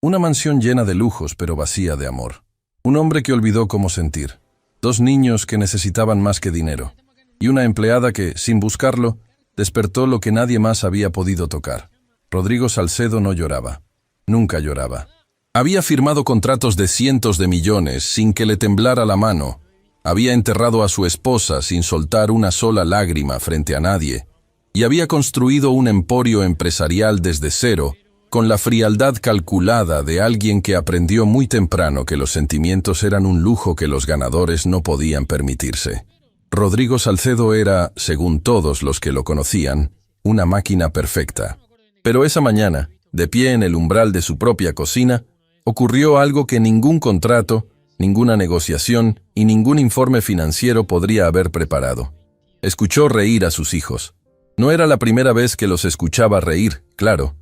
Una mansión llena de lujos pero vacía de amor. Un hombre que olvidó cómo sentir. Dos niños que necesitaban más que dinero. Y una empleada que, sin buscarlo, despertó lo que nadie más había podido tocar. Rodrigo Salcedo no lloraba. Nunca lloraba. Había firmado contratos de cientos de millones sin que le temblara la mano. Había enterrado a su esposa sin soltar una sola lágrima frente a nadie. Y había construido un emporio empresarial desde cero, con la frialdad calculada de alguien que aprendió muy temprano que los sentimientos eran un lujo que los ganadores no podían permitirse. Rodrigo Salcedo era, según todos los que lo conocían, una máquina perfecta. Pero esa mañana, de pie en el umbral de su propia cocina, ocurrió algo que ningún contrato, ninguna negociación y ningún informe financiero podría haber preparado. Escuchó reír a sus hijos. No era la primera vez que los escuchaba reír, claro,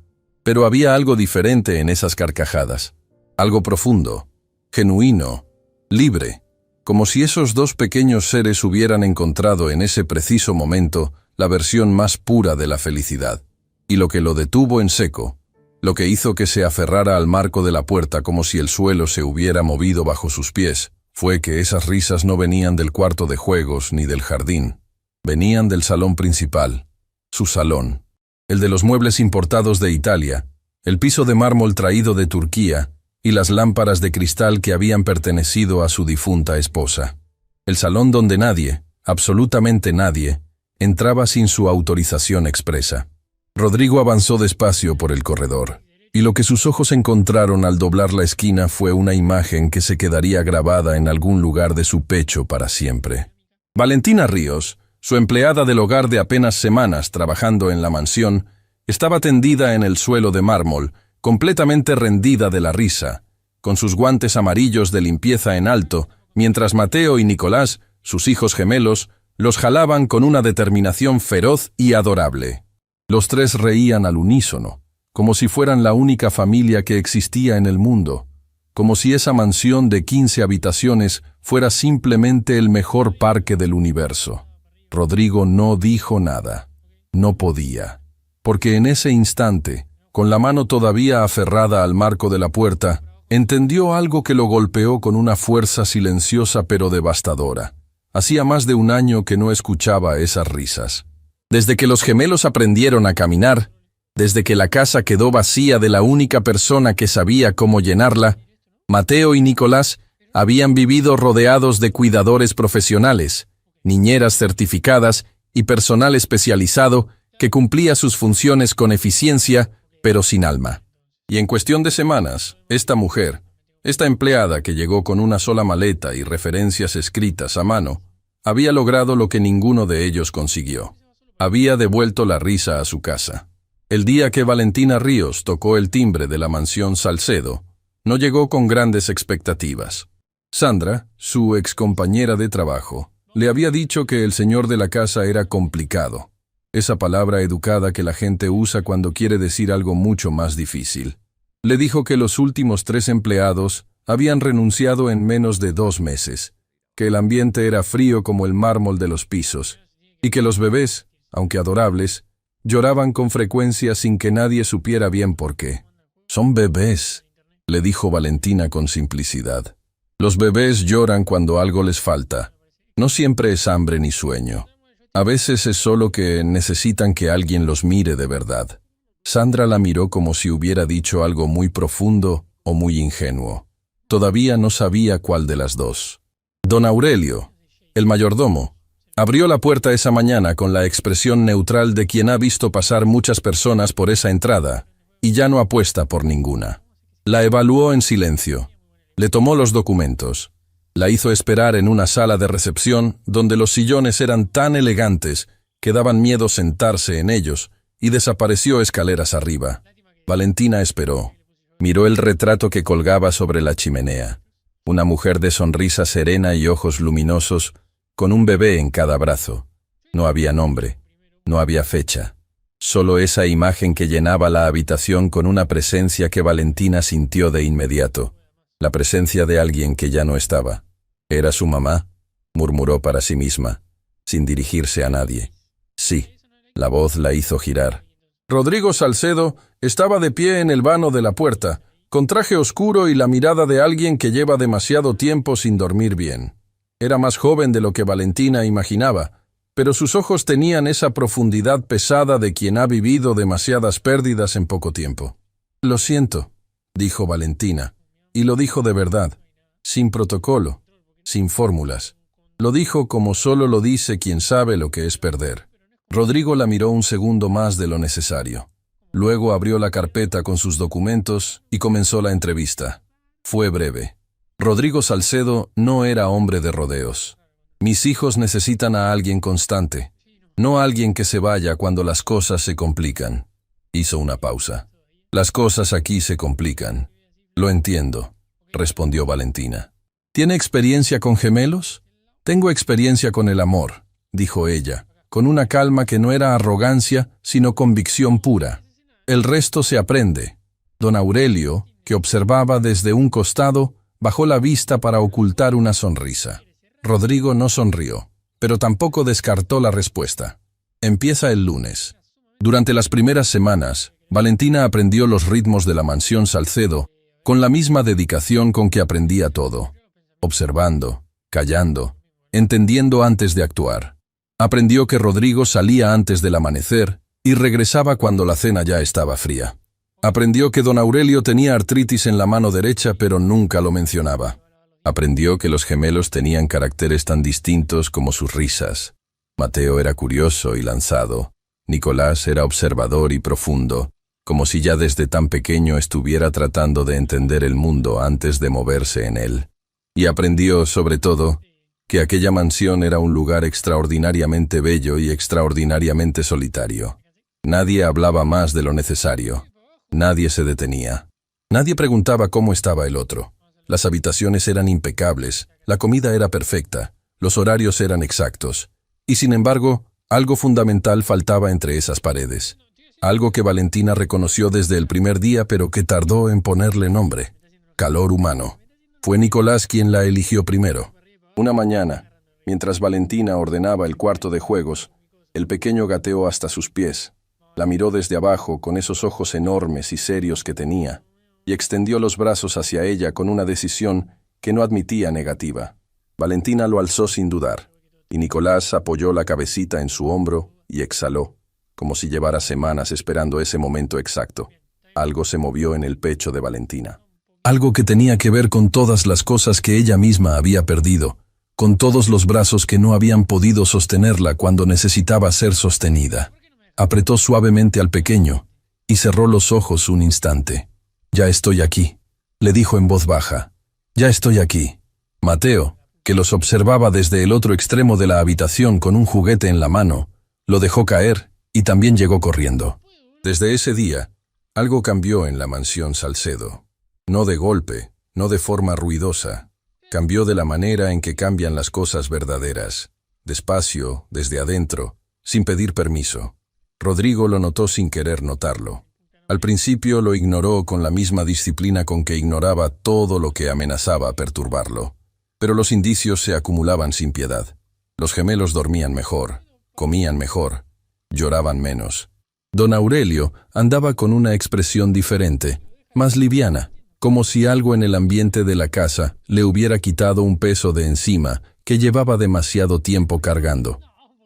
pero había algo diferente en esas carcajadas. Algo profundo, genuino, libre, como si esos dos pequeños seres hubieran encontrado en ese preciso momento la versión más pura de la felicidad. Y lo que lo detuvo en seco, lo que hizo que se aferrara al marco de la puerta como si el suelo se hubiera movido bajo sus pies, fue que esas risas no venían del cuarto de juegos ni del jardín. Venían del salón principal, su salón, el de los muebles importados de Italia, el piso de mármol traído de Turquía y las lámparas de cristal que habían pertenecido a su difunta esposa. El salón donde nadie, absolutamente nadie, entraba sin su autorización expresa. Rodrigo avanzó despacio por el corredor, y lo que sus ojos encontraron al doblar la esquina fue una imagen que se quedaría grabada en algún lugar de su pecho para siempre. Valentina Ríos, su empleada del hogar de apenas semanas trabajando en la mansión, estaba tendida en el suelo de mármol, completamente rendida de la risa, con sus guantes amarillos de limpieza en alto, mientras Mateo y Nicolás, sus hijos gemelos, los jalaban con una determinación feroz y adorable. Los tres reían al unísono, como si fueran la única familia que existía en el mundo, como si esa mansión de 15 habitaciones fuera simplemente el mejor parque del universo. Rodrigo no dijo nada. No podía. Porque en ese instante, con la mano todavía aferrada al marco de la puerta, entendió algo que lo golpeó con una fuerza silenciosa pero devastadora. Hacía más de un año que no escuchaba esas risas. Desde que los gemelos aprendieron a caminar, desde que la casa quedó vacía de la única persona que sabía cómo llenarla, Mateo y Nicolás habían vivido rodeados de cuidadores profesionales, niñeras certificadas y personal especializado que cumplía sus funciones con eficiencia, pero sin alma. Y en cuestión de semanas, esta mujer, esta empleada que llegó con una sola maleta y referencias escritas a mano, había logrado lo que ninguno de ellos consiguió. Había devuelto la risa a su casa. El día que Valentina Ríos tocó el timbre de la mansión Salcedo, no llegó con grandes expectativas. Sandra, su excompañera de trabajo, le había dicho que el señor de la casa era complicado. Esa palabra educada que la gente usa cuando quiere decir algo mucho más difícil. Le dijo que los últimos 3 empleados habían renunciado en menos de 2 meses, que el ambiente era frío como el mármol de los pisos, y que los bebés, aunque adorables, lloraban con frecuencia sin que nadie supiera bien por qué. «Son bebés», le dijo Valentina con simplicidad. «Los bebés lloran cuando algo les falta. No siempre es hambre ni sueño. A veces es solo que necesitan que alguien los mire de verdad». Sandra la miró como si hubiera dicho algo muy profundo o muy ingenuo. Todavía no sabía cuál de las dos. Don Aurelio, el mayordomo, abrió la puerta esa mañana con la expresión neutral de quien ha visto pasar muchas personas por esa entrada y ya no apuesta por ninguna. La evaluó en silencio. Le tomó los documentos. La hizo esperar en una sala de recepción donde los sillones eran tan elegantes que daban miedo sentarse en ellos y desapareció escaleras arriba. Valentina esperó. Miró el retrato que colgaba sobre la chimenea. Una mujer de sonrisa serena y ojos luminosos, con un bebé en cada brazo. No había nombre, no había fecha. Solo esa imagen que llenaba la habitación con una presencia que Valentina sintió de inmediato. La presencia de alguien que ya no estaba. ¿Era su mamá?, murmuró para sí misma, sin dirigirse a nadie. Sí, la voz la hizo girar. Rodrigo Salcedo estaba de pie en el vano de la puerta, con traje oscuro y la mirada de alguien que lleva demasiado tiempo sin dormir bien. Era más joven de lo que Valentina imaginaba, pero sus ojos tenían esa profundidad pesada de quien ha vivido demasiadas pérdidas en poco tiempo. «Lo siento», dijo Valentina, y lo dijo de verdad, sin protocolo, sin fórmulas. Lo dijo como solo lo dice quien sabe lo que es perder. Rodrigo la miró un segundo más de lo necesario. Luego abrió la carpeta con sus documentos y comenzó la entrevista. Fue breve. Rodrigo Salcedo no era hombre de rodeos. Mis hijos necesitan a alguien constante, no a alguien que se vaya cuando las cosas se complican. Hizo una pausa. Las cosas aquí se complican. Lo entiendo, respondió Valentina. ¿Tiene experiencia con gemelos? Tengo experiencia con el amor, dijo ella, con una calma que no era arrogancia, sino convicción pura. El resto se aprende. Don Aurelio, que observaba desde un costado, bajó la vista para ocultar una sonrisa. Rodrigo no sonrió, pero tampoco descartó la respuesta. Empieza el lunes. Durante las primeras semanas, Valentina aprendió los ritmos de la mansión Salcedo con la misma dedicación con que aprendía todo. Observando, callando, entendiendo antes de actuar. Aprendió que Rodrigo salía antes del amanecer y regresaba cuando la cena ya estaba fría. Aprendió que don Aurelio tenía artritis en la mano derecha, pero nunca lo mencionaba. Aprendió que los gemelos tenían caracteres tan distintos como sus risas. Mateo era curioso y lanzado. Nicolás era observador y profundo, como si ya desde tan pequeño estuviera tratando de entender el mundo antes de moverse en él. Y aprendió, sobre todo, que aquella mansión era un lugar extraordinariamente bello y extraordinariamente solitario. Nadie hablaba más de lo necesario. Nadie se detenía. Nadie preguntaba cómo estaba el otro. Las habitaciones eran impecables, la comida era perfecta, los horarios eran exactos. Y sin embargo, algo fundamental faltaba entre esas paredes. Algo que Valentina reconoció desde el primer día, pero que tardó en ponerle nombre. Calor humano. Fue Nicolás quien la eligió primero. Una mañana, mientras Valentina ordenaba el cuarto de juegos, el pequeño gateó hasta sus pies. La miró desde abajo con esos ojos enormes y serios que tenía, y extendió los brazos hacia ella con una decisión que no admitía negativa. Valentina lo alzó sin dudar, y Nicolás apoyó la cabecita en su hombro y exhaló, como si llevara semanas esperando ese momento exacto. Algo se movió en el pecho de Valentina. Algo que tenía que ver con todas las cosas que ella misma había perdido, con todos los brazos que no habían podido sostenerla cuando necesitaba ser sostenida. Apretó suavemente al pequeño y cerró los ojos un instante. «Ya estoy aquí», le dijo en voz baja. «Ya estoy aquí». Mateo, que los observaba desde el otro extremo de la habitación con un juguete en la mano, lo dejó caer y también llegó corriendo. Desde ese día, algo cambió en la mansión Salcedo. No de golpe, no de forma ruidosa. Cambió de la manera en que cambian las cosas verdaderas, despacio, desde adentro, sin pedir permiso. Rodrigo lo notó sin querer notarlo. Al principio lo ignoró con la misma disciplina con que ignoraba todo lo que amenazaba perturbarlo. Pero los indicios se acumulaban sin piedad. Los gemelos dormían mejor, comían mejor, lloraban menos. Don Aurelio andaba con una expresión diferente, más liviana, como si algo en el ambiente de la casa le hubiera quitado un peso de encima que llevaba demasiado tiempo cargando.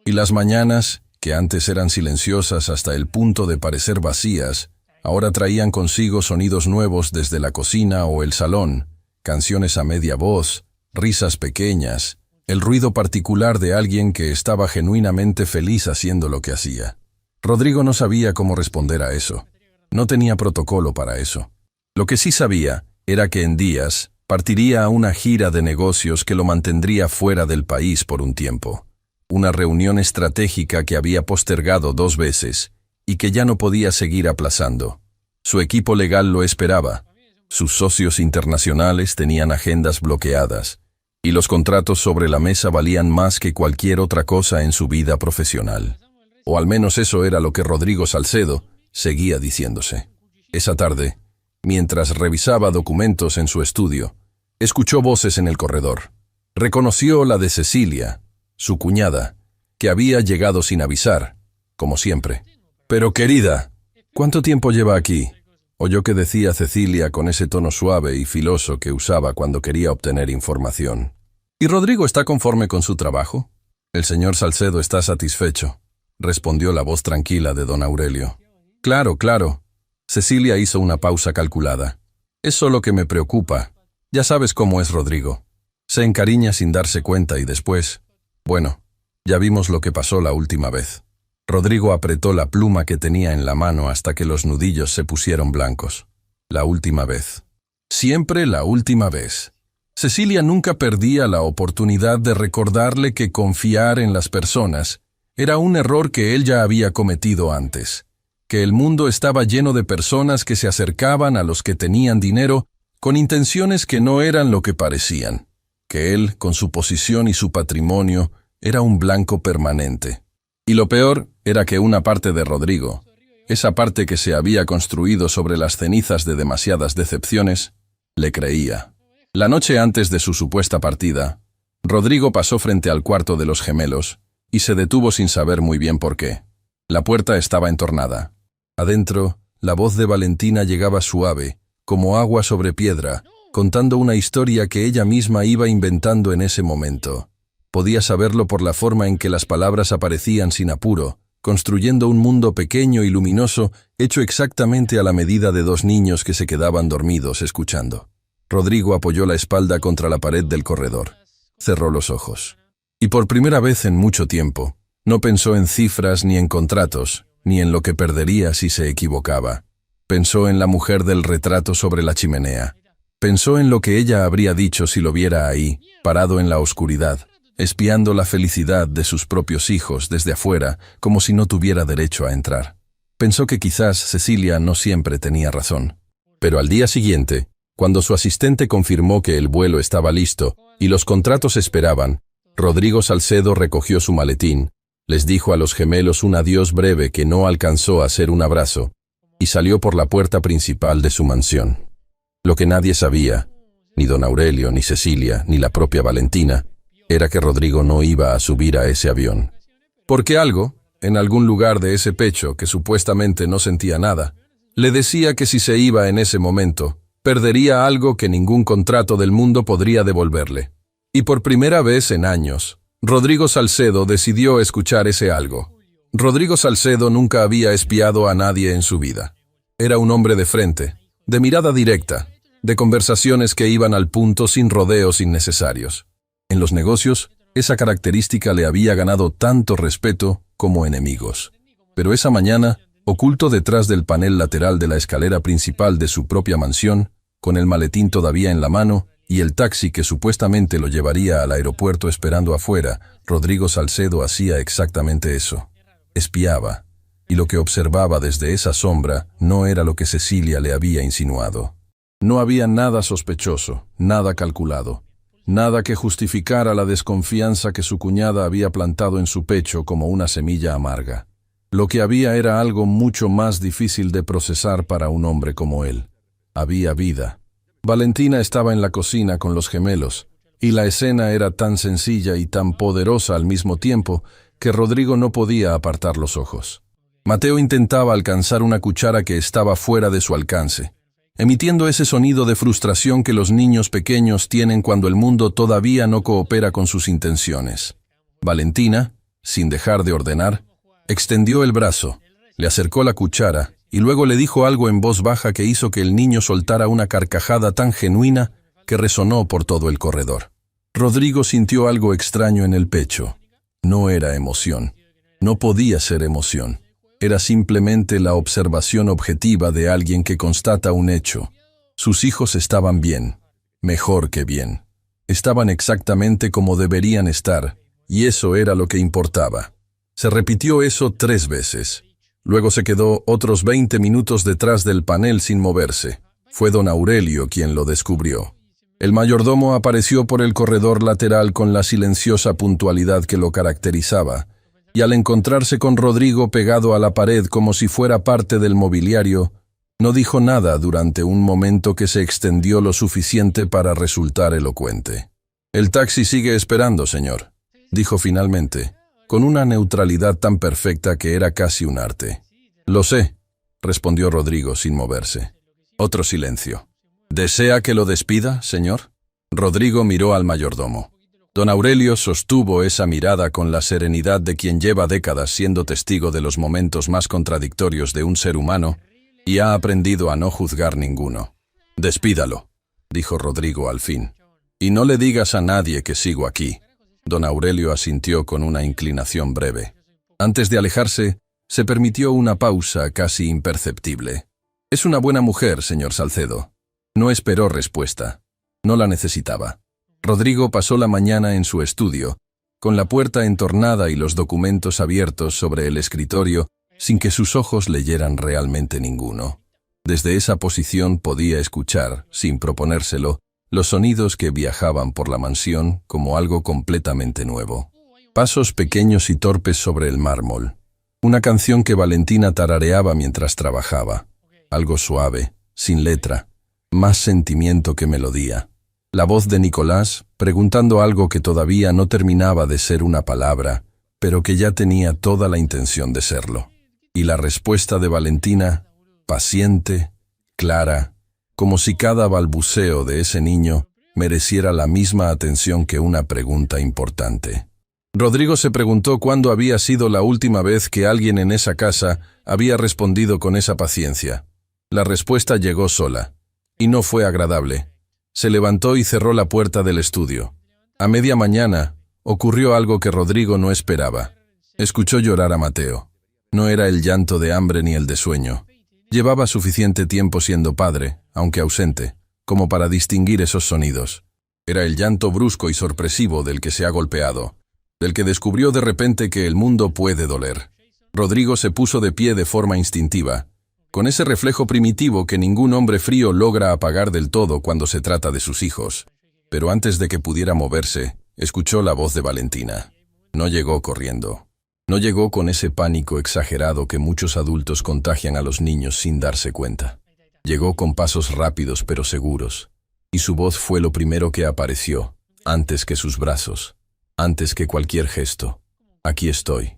Y las mañanas, que antes eran silenciosas hasta el punto de parecer vacías, ahora traían consigo sonidos nuevos desde la cocina o el salón, canciones a media voz, risas pequeñas, el ruido particular de alguien que estaba genuinamente feliz haciendo lo que hacía. Rodrigo no sabía cómo responder a eso. No tenía protocolo para eso. Lo que sí sabía era que en días partiría a una gira de negocios que lo mantendría fuera del país por un tiempo. Una reunión estratégica que había postergado 2 veces y que ya no podía seguir aplazando. Su equipo legal lo esperaba. Sus socios internacionales tenían agendas bloqueadas y los contratos sobre la mesa valían más que cualquier otra cosa en su vida profesional. O al menos eso era lo que Rodrigo Salcedo seguía diciéndose. Esa tarde, mientras revisaba documentos en su estudio, escuchó voces en el corredor. Reconoció la de Cecilia, su cuñada, que había llegado sin avisar, como siempre. «Pero querida, ¿cuánto tiempo lleva aquí? oyó que decía Cecilia con ese tono suave y filoso que usaba cuando quería obtener información. ¿Y Rodrigo está conforme con su trabajo? El señor Salcedo está satisfecho, respondió la voz tranquila de don Aurelio. Claro, claro. Cecilia hizo una pausa calculada. Es solo que me preocupa. Ya sabes cómo es Rodrigo. Se encariña sin darse cuenta y después... Bueno, ya vimos lo que pasó la última vez. Rodrigo apretó la pluma que tenía en la mano hasta que los nudillos se pusieron blancos. La última vez. Siempre la última vez. Cecilia nunca perdía la oportunidad de recordarle que confiar en las personas era un error que él ya había cometido antes, que el mundo estaba lleno de personas que se acercaban a los que tenían dinero con intenciones que no eran lo que parecían, que él, con su posición y su patrimonio, era un blanco permanente. Y lo peor era que una parte de Rodrigo, esa parte que se había construido sobre las cenizas de demasiadas decepciones, le creía. La noche antes de su supuesta partida, Rodrigo pasó frente al cuarto de los gemelos y se detuvo sin saber muy bien por qué. La puerta estaba entornada. Adentro, la voz de Valentina llegaba suave, como agua sobre piedra, contando una historia que ella misma iba inventando en ese momento. Podía saberlo por la forma en que las palabras aparecían sin apuro, construyendo un mundo pequeño y luminoso, hecho exactamente a la medida de dos niños que se quedaban dormidos escuchando. Rodrigo apoyó la espalda contra la pared del corredor. Cerró los ojos. Y por primera vez en mucho tiempo, no pensó en cifras ni en contratos, ni en lo que perdería si se equivocaba. Pensó en la mujer del retrato sobre la chimenea. Pensó en lo que ella habría dicho si lo viera ahí, parado en la oscuridad, espiando la felicidad de sus propios hijos desde afuera, como si no tuviera derecho a entrar. Pensó que quizás Cecilia no siempre tenía razón. Pero al día siguiente, cuando su asistente confirmó que el vuelo estaba listo y los contratos esperaban, Rodrigo Salcedo recogió su maletín, les dijo a los gemelos un adiós breve que no alcanzó a ser un abrazo, y salió por la puerta principal de su mansión. Lo que nadie sabía, ni don Aurelio, ni Cecilia, ni la propia Valentina, era que Rodrigo no iba a subir a ese avión. Porque algo, en algún lugar de ese pecho que supuestamente no sentía nada, le decía que si se iba en ese momento, perdería algo que ningún contrato del mundo podría devolverle. Y por primera vez en años, Rodrigo Salcedo decidió escuchar ese algo. Rodrigo Salcedo nunca había espiado a nadie en su vida. Era un hombre de frente, de mirada directa, de conversaciones que iban al punto sin rodeos innecesarios. En los negocios, esa característica le había ganado tanto respeto como enemigos. Pero esa mañana, oculto detrás del panel lateral de la escalera principal de su propia mansión, con el maletín todavía en la mano y el taxi que supuestamente lo llevaría al aeropuerto esperando afuera, Rodrigo Salcedo hacía exactamente eso. Espiaba, y lo que observaba desde esa sombra no era lo que Cecilia le había insinuado. No había nada sospechoso, nada calculado, nada que justificara la desconfianza que su cuñada había plantado en su pecho como una semilla amarga. Lo que había era algo mucho más difícil de procesar para un hombre como él. Había vida. Valentina estaba en la cocina con los gemelos, y la escena era tan sencilla y tan poderosa al mismo tiempo que Rodrigo no podía apartar los ojos. Mateo intentaba alcanzar una cuchara que estaba fuera de su alcance, emitiendo ese sonido de frustración que los niños pequeños tienen cuando el mundo todavía no coopera con sus intenciones. Valentina, sin dejar de ordenar, extendió el brazo, le acercó la cuchara y luego le dijo algo en voz baja que hizo que el niño soltara una carcajada tan genuina que resonó por todo el corredor. Rodrigo sintió algo extraño en el pecho. No era emoción. No podía ser emoción. Era simplemente la observación objetiva de alguien que constata un hecho. Sus hijos estaban bien, mejor que bien. Estaban exactamente como deberían estar, y eso era lo que importaba. Se repitió eso 3 veces. Luego se quedó otros 20 minutos detrás del panel sin moverse. Fue don Aurelio quien lo descubrió. El mayordomo apareció por el corredor lateral con la silenciosa puntualidad que lo caracterizaba, y al encontrarse con Rodrigo pegado a la pared como si fuera parte del mobiliario, no dijo nada durante un momento que se extendió lo suficiente para resultar elocuente. «El taxi sigue esperando, señor», dijo finalmente, con una neutralidad tan perfecta que era casi un arte. «Lo sé», respondió Rodrigo sin moverse. Otro silencio. ¿Desea que lo despida, señor? Rodrigo miró al mayordomo. Don Aurelio sostuvo esa mirada con la serenidad de quien lleva décadas siendo testigo de los momentos más contradictorios de un ser humano y ha aprendido a no juzgar ninguno. «Despídalo», dijo Rodrigo al fin. «Y no le digas a nadie que sigo aquí». Don Aurelio asintió con una inclinación breve. Antes de alejarse, se permitió una pausa casi imperceptible. «Es una buena mujer, señor Salcedo». No esperó respuesta. No la necesitaba. Rodrigo pasó la mañana en su estudio, con la puerta entornada y los documentos abiertos sobre el escritorio, sin que sus ojos leyeran realmente ninguno. Desde esa posición podía escuchar, sin proponérselo, los sonidos que viajaban por la mansión como algo completamente nuevo. Pasos pequeños y torpes sobre el mármol. Una canción que Valentina tarareaba mientras trabajaba. Algo suave, sin letra, más sentimiento que melodía. La voz de Nicolás, preguntando algo que todavía no terminaba de ser una palabra, pero que ya tenía toda la intención de serlo. Y la respuesta de Valentina, paciente, clara, como si cada balbuceo de ese niño mereciera la misma atención que una pregunta importante. Rodrigo se preguntó cuándo había sido la última vez que alguien en esa casa había respondido con esa paciencia. La respuesta llegó sola, y no fue agradable. Se levantó y cerró la puerta del estudio. A media mañana, ocurrió algo que Rodrigo no esperaba. Escuchó llorar a Mateo. No era el llanto de hambre ni el de sueño. Llevaba suficiente tiempo siendo padre, aunque ausente, como para distinguir esos sonidos. Era el llanto brusco y sorpresivo del que se ha golpeado, del que descubrió de repente que el mundo puede doler. Rodrigo se puso de pie de forma instintiva, con ese reflejo primitivo que ningún hombre frío logra apagar del todo cuando se trata de sus hijos. Pero antes de que pudiera moverse, escuchó la voz de Valentina. No llegó corriendo. No llegó con ese pánico exagerado que muchos adultos contagian a los niños sin darse cuenta. Llegó con pasos rápidos pero seguros, y su voz fue lo primero que apareció, antes que sus brazos, antes que cualquier gesto. Aquí estoy.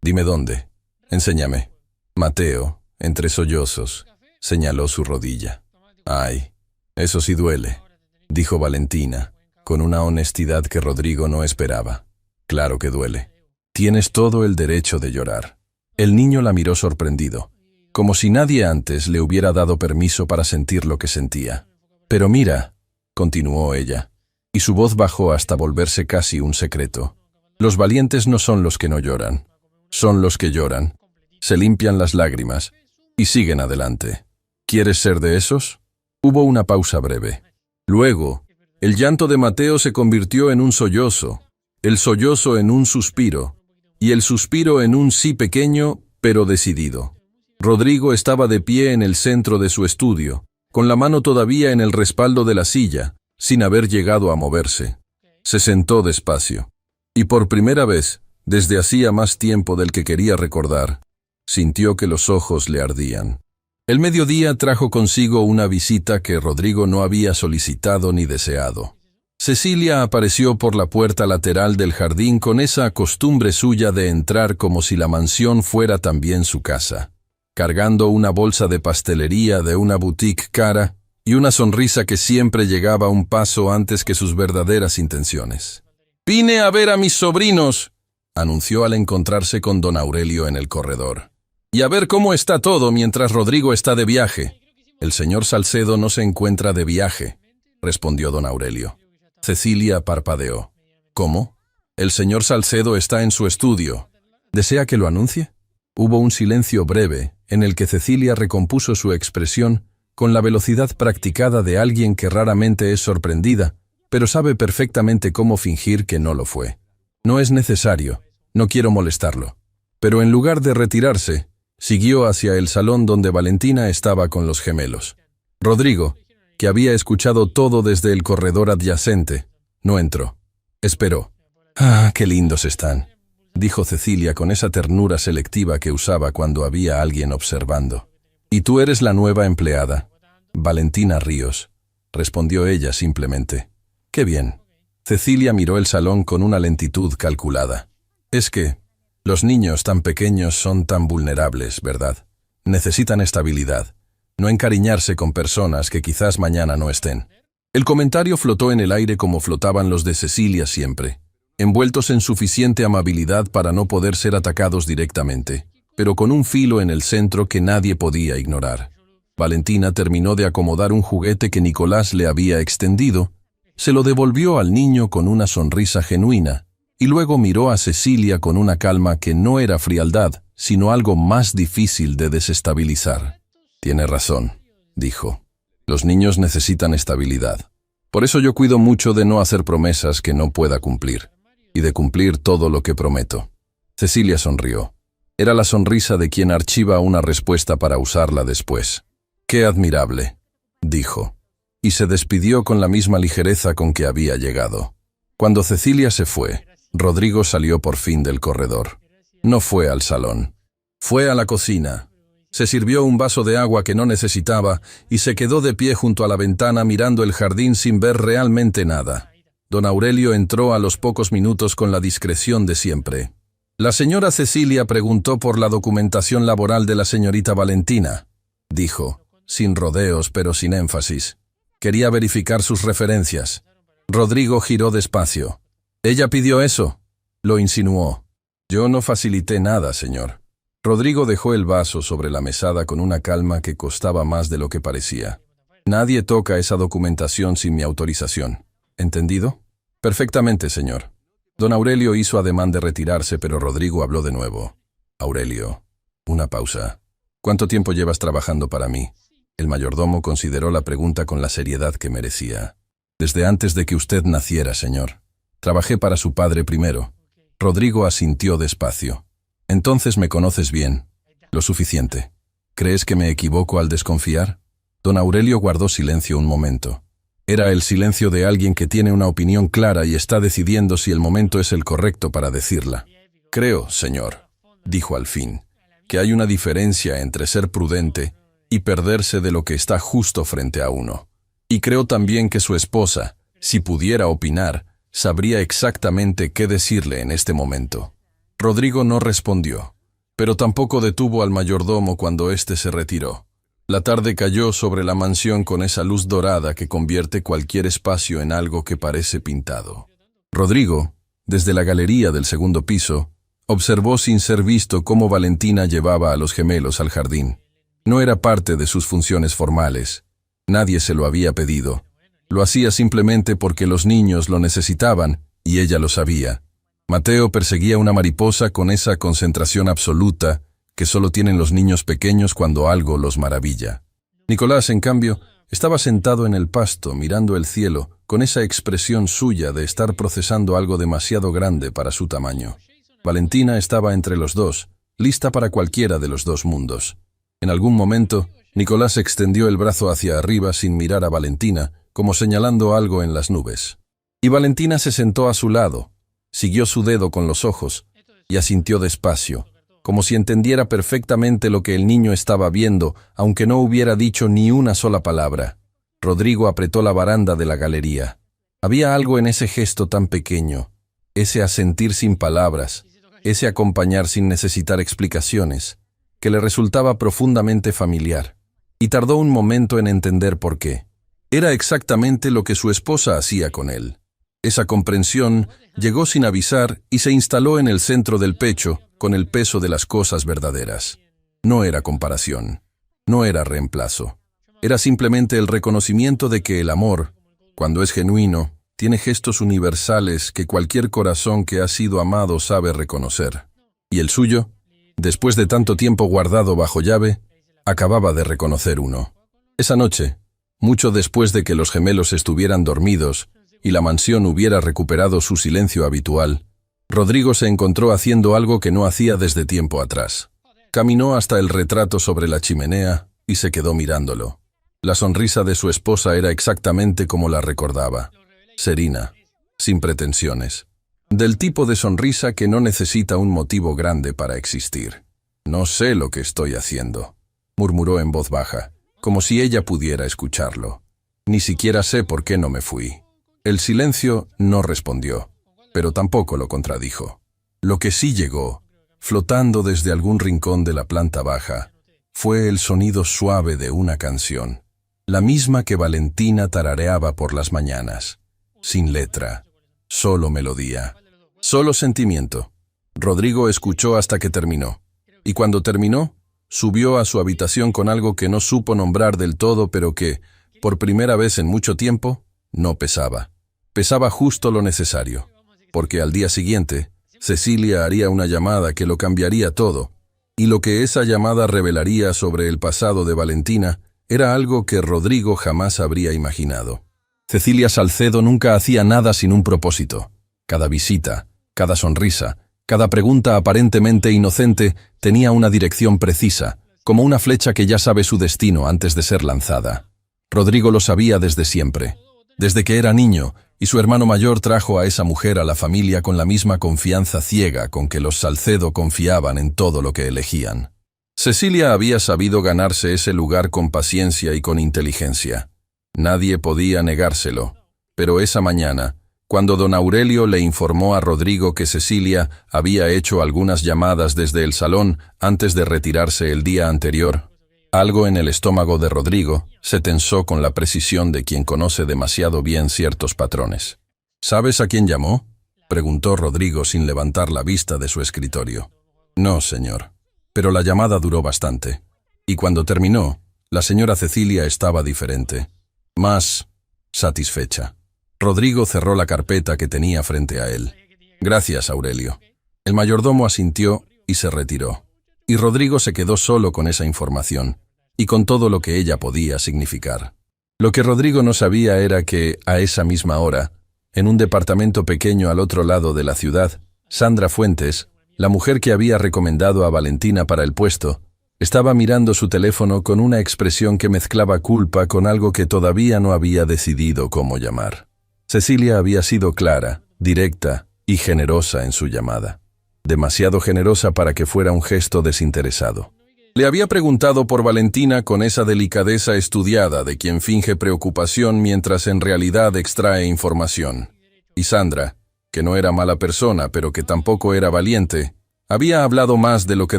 Dime dónde. Enséñame. Mateo, entre sollozos, señaló su rodilla. «Ay, eso sí duele», dijo Valentina, con una honestidad que Rodrigo no esperaba. «Claro que duele. Tienes todo el derecho de llorar». El niño la miró sorprendido, como si nadie antes le hubiera dado permiso para sentir lo que sentía. «Pero mira», continuó ella, y su voz bajó hasta volverse casi un secreto. «Los valientes no son los que no lloran, son los que lloran. Se limpian las lágrimas y siguen adelante. ¿Quieres ser de esos?». Hubo una pausa breve. Luego, el llanto de Mateo se convirtió en un sollozo, el sollozo en un suspiro, y el suspiro en un sí pequeño, pero decidido. Rodrigo estaba de pie en el centro de su estudio, con la mano todavía en el respaldo de la silla, sin haber llegado a moverse. Se sentó despacio, y por primera vez, desde hacía más tiempo del que quería recordar, sintió que los ojos le ardían. El mediodía trajo consigo una visita que Rodrigo no había solicitado ni deseado. Cecilia apareció por la puerta lateral del jardín con esa costumbre suya de entrar como si la mansión fuera también su casa, cargando una bolsa de pastelería de una boutique cara y una sonrisa que siempre llegaba un paso antes que sus verdaderas intenciones. «Vine a ver a mis sobrinos», anunció al encontrarse con don Aurelio en el corredor. «Y a ver cómo está todo mientras Rodrigo está de viaje». «El señor Salcedo no se encuentra de viaje», respondió don Aurelio. Cecilia parpadeó. «¿Cómo? El señor Salcedo está en su estudio. ¿Desea que lo anuncie?». Hubo un silencio breve, en el que Cecilia recompuso su expresión con la velocidad practicada de alguien que raramente es sorprendida, pero sabe perfectamente cómo fingir que no lo fue. «No es necesario, no quiero molestarlo». Pero en lugar de retirarse, siguió hacia el salón donde Valentina estaba con los gemelos. Rodrigo, que había escuchado todo desde el corredor adyacente, no entró. Esperó. «Ah, qué lindos están», dijo Cecilia con esa ternura selectiva que usaba cuando había alguien observando. «¿Y tú eres la nueva empleada?». «Valentina Ríos», respondió ella simplemente. «Qué bien». Cecilia miró el salón con una lentitud calculada. «Es que los niños tan pequeños son tan vulnerables, ¿verdad? Necesitan estabilidad. No encariñarse con personas que quizás mañana no estén. El comentario flotó en el aire como flotaban los de Cecilia siempre, envueltos en suficiente amabilidad para no poder ser atacados directamente, pero con un filo en el centro que nadie podía ignorar. Valentina terminó de acomodar un juguete que Nicolás le había extendido, se lo devolvió al niño con una sonrisa genuina, y luego miró a Cecilia con una calma que no era frialdad, sino algo más difícil de desestabilizar. «Tiene razón», dijo. «Los niños necesitan estabilidad. Por eso yo cuido mucho de no hacer promesas que no pueda cumplir, y de cumplir todo lo que prometo». Cecilia sonrió. Era la sonrisa de quien archiva una respuesta para usarla después. «Qué admirable», dijo, y se despidió con la misma ligereza con que había llegado. Cuando Cecilia se fue, Rodrigo salió por fin del corredor. No fue al salón. Fue a la cocina. Se sirvió un vaso de agua que no necesitaba y se quedó de pie junto a la ventana mirando el jardín sin ver realmente nada. Don Aurelio entró a los pocos minutos con la discreción de siempre. «La señora Cecilia preguntó por la documentación laboral de la señorita Valentina», dijo, sin rodeos pero sin énfasis. «Quería verificar sus referencias». Rodrigo giró despacio. «¿Ella pidió eso?», lo insinuó. «Yo no facilité nada, señor». Rodrigo dejó el vaso sobre la mesada con una calma que costaba más de lo que parecía. «Nadie toca esa documentación sin mi autorización. ¿Entendido?» «Perfectamente, señor». Don Aurelio hizo ademán de retirarse, pero Rodrigo habló de nuevo. «Aurelio». Una pausa. «¿Cuánto tiempo llevas trabajando para mí?». El mayordomo consideró la pregunta con la seriedad que merecía. «Desde antes de que usted naciera, señor. Trabajé para su padre primero». Rodrigo asintió despacio. «Entonces me conoces bien. Lo suficiente. ¿Crees que me equivoco al desconfiar?». Don Aurelio guardó silencio un momento. Era el silencio de alguien que tiene una opinión clara y está decidiendo si el momento es el correcto para decirla. «Creo, señor», dijo al fin, «que hay una diferencia entre ser prudente y perderse de lo que está justo frente a uno. Y creo también que su esposa, si pudiera opinar, sabría exactamente qué decirle en este momento». Rodrigo no respondió, pero tampoco detuvo al mayordomo cuando éste se retiró. La tarde cayó sobre la mansión con esa luz dorada que convierte cualquier espacio en algo que parece pintado. Rodrigo, desde la galería del segundo piso, observó sin ser visto cómo Valentina llevaba a los gemelos al jardín. No era parte de sus funciones formales. Nadie se lo había pedido. Lo hacía simplemente porque los niños lo necesitaban y ella lo sabía. Mateo perseguía una mariposa con esa concentración absoluta que solo tienen los niños pequeños cuando algo los maravilla. Nicolás, en cambio, estaba sentado en el pasto mirando el cielo con esa expresión suya de estar procesando algo demasiado grande para su tamaño. Valentina estaba entre los dos, lista para cualquiera de los dos mundos. En algún momento, Nicolás extendió el brazo hacia arriba sin mirar a Valentina, como señalando algo en las nubes. Y Valentina se sentó a su lado, siguió su dedo con los ojos y asintió despacio, como si entendiera perfectamente lo que el niño estaba viendo, aunque no hubiera dicho ni una sola palabra. Rodrigo apretó la baranda de la galería. Había algo en ese gesto tan pequeño, ese asentir sin palabras, ese acompañar sin necesitar explicaciones, que le resultaba profundamente familiar, y tardó un momento en entender por qué. Era exactamente lo que su esposa hacía con él. Esa comprensión llegó sin avisar y se instaló en el centro del pecho con el peso de las cosas verdaderas. No era comparación, no era reemplazo. Era simplemente el reconocimiento de que el amor, cuando es genuino, tiene gestos universales que cualquier corazón que ha sido amado sabe reconocer. Y el suyo, después de tanto tiempo guardado bajo llave, acababa de reconocer uno. Esa noche, mucho después de que los gemelos estuvieran dormidos y la mansión hubiera recuperado su silencio habitual, Rodrigo se encontró haciendo algo que no hacía desde tiempo atrás. Caminó hasta el retrato sobre la chimenea y se quedó mirándolo. La sonrisa de su esposa era exactamente como la recordaba, serena, sin pretensiones, del tipo de sonrisa que no necesita un motivo grande para existir. «No sé lo que estoy haciendo», murmuró en voz baja, como si ella pudiera escucharlo. «Ni siquiera sé por qué no me fui». El silencio no respondió, pero tampoco lo contradijo. Lo que sí llegó, flotando desde algún rincón de la planta baja, fue el sonido suave de una canción, la misma que Valentina tarareaba por las mañanas, sin letra, solo melodía, solo sentimiento. Rodrigo escuchó hasta que terminó, y cuando terminó, subió a su habitación con algo que no supo nombrar del todo, pero que, por primera vez en mucho tiempo, no pesaba. Pesaba justo lo necesario, porque al día siguiente, Cecilia haría una llamada que lo cambiaría todo, y lo que esa llamada revelaría sobre el pasado de Valentina era algo que Rodrigo jamás habría imaginado. Cecilia Salcedo nunca hacía nada sin un propósito. Cada visita, cada sonrisa, cada pregunta aparentemente inocente tenía una dirección precisa, como una flecha que ya sabe su destino antes de ser lanzada. Rodrigo lo sabía desde siempre, desde que era niño, y su hermano mayor trajo a esa mujer a la familia con la misma confianza ciega con que los Salcedo confiaban en todo lo que elegían. Cecilia había sabido ganarse ese lugar con paciencia y con inteligencia. Nadie podía negárselo, pero esa mañana, cuando don Aurelio le informó a Rodrigo que Cecilia había hecho algunas llamadas desde el salón antes de retirarse el día anterior, algo en el estómago de Rodrigo se tensó con la precisión de quien conoce demasiado bien ciertos patrones. ¿Sabes a quién llamó?, preguntó Rodrigo sin levantar la vista de su escritorio. No, señor. Pero la llamada duró bastante. Y cuando terminó, la señora Cecilia estaba diferente. Más satisfecha. Rodrigo cerró la carpeta que tenía frente a él. Gracias, Aurelio. El mayordomo asintió y se retiró. Y Rodrigo se quedó solo con esa información, y con todo lo que ella podía significar. Lo que Rodrigo no sabía era que, a esa misma hora, en un departamento pequeño al otro lado de la ciudad, Sandra Fuentes, la mujer que había recomendado a Valentina para el puesto, estaba mirando su teléfono con una expresión que mezclaba culpa con algo que todavía no había decidido cómo llamar. Cecilia había sido clara, directa y generosa en su llamada. Demasiado generosa para que fuera un gesto desinteresado. Le había preguntado por Valentina con esa delicadeza estudiada de quien finge preocupación mientras en realidad extrae información. Y Sandra, que no era mala persona pero que tampoco era valiente, había hablado más de lo que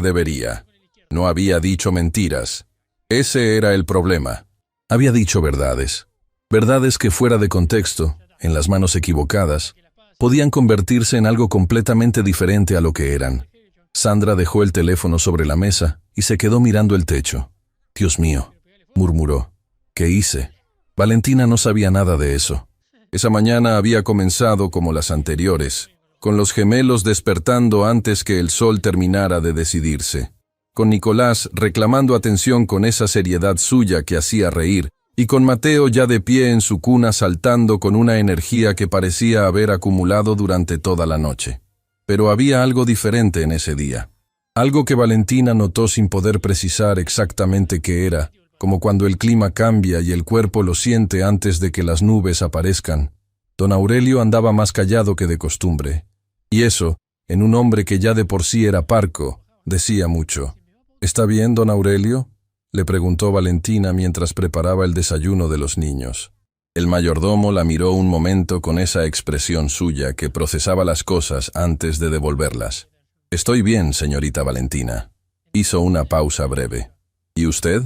debería. No había dicho mentiras. Ese era el problema. Había dicho verdades. Verdades que fuera de contexto, en las manos equivocadas, podían convertirse en algo completamente diferente a lo que eran. Sandra dejó el teléfono sobre la mesa y se quedó mirando el techo. Dios mío, murmuró. ¿Qué hice? Valentina no sabía nada de eso. Esa mañana había comenzado como las anteriores, con los gemelos despertando antes que el sol terminara de decidirse, con Nicolás reclamando atención con esa seriedad suya que hacía reír, y con Mateo ya de pie en su cuna saltando con una energía que parecía haber acumulado durante toda la noche. Pero había algo diferente en ese día. Algo que Valentina notó sin poder precisar exactamente qué era, como cuando el clima cambia y el cuerpo lo siente antes de que las nubes aparezcan. Don Aurelio andaba más callado que de costumbre. Y eso, en un hombre que ya de por sí era parco, decía mucho. ¿Está bien, don Aurelio?, le preguntó Valentina mientras preparaba el desayuno de los niños. El mayordomo la miró un momento con esa expresión suya que procesaba las cosas antes de devolverlas. «Estoy bien, señorita Valentina». Hizo una pausa breve. «¿Y usted?».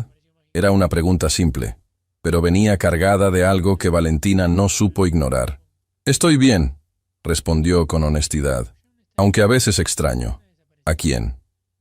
Era una pregunta simple, pero venía cargada de algo que Valentina no supo ignorar. «Estoy bien», respondió con honestidad, aunque a veces extraño. «¿A quién?».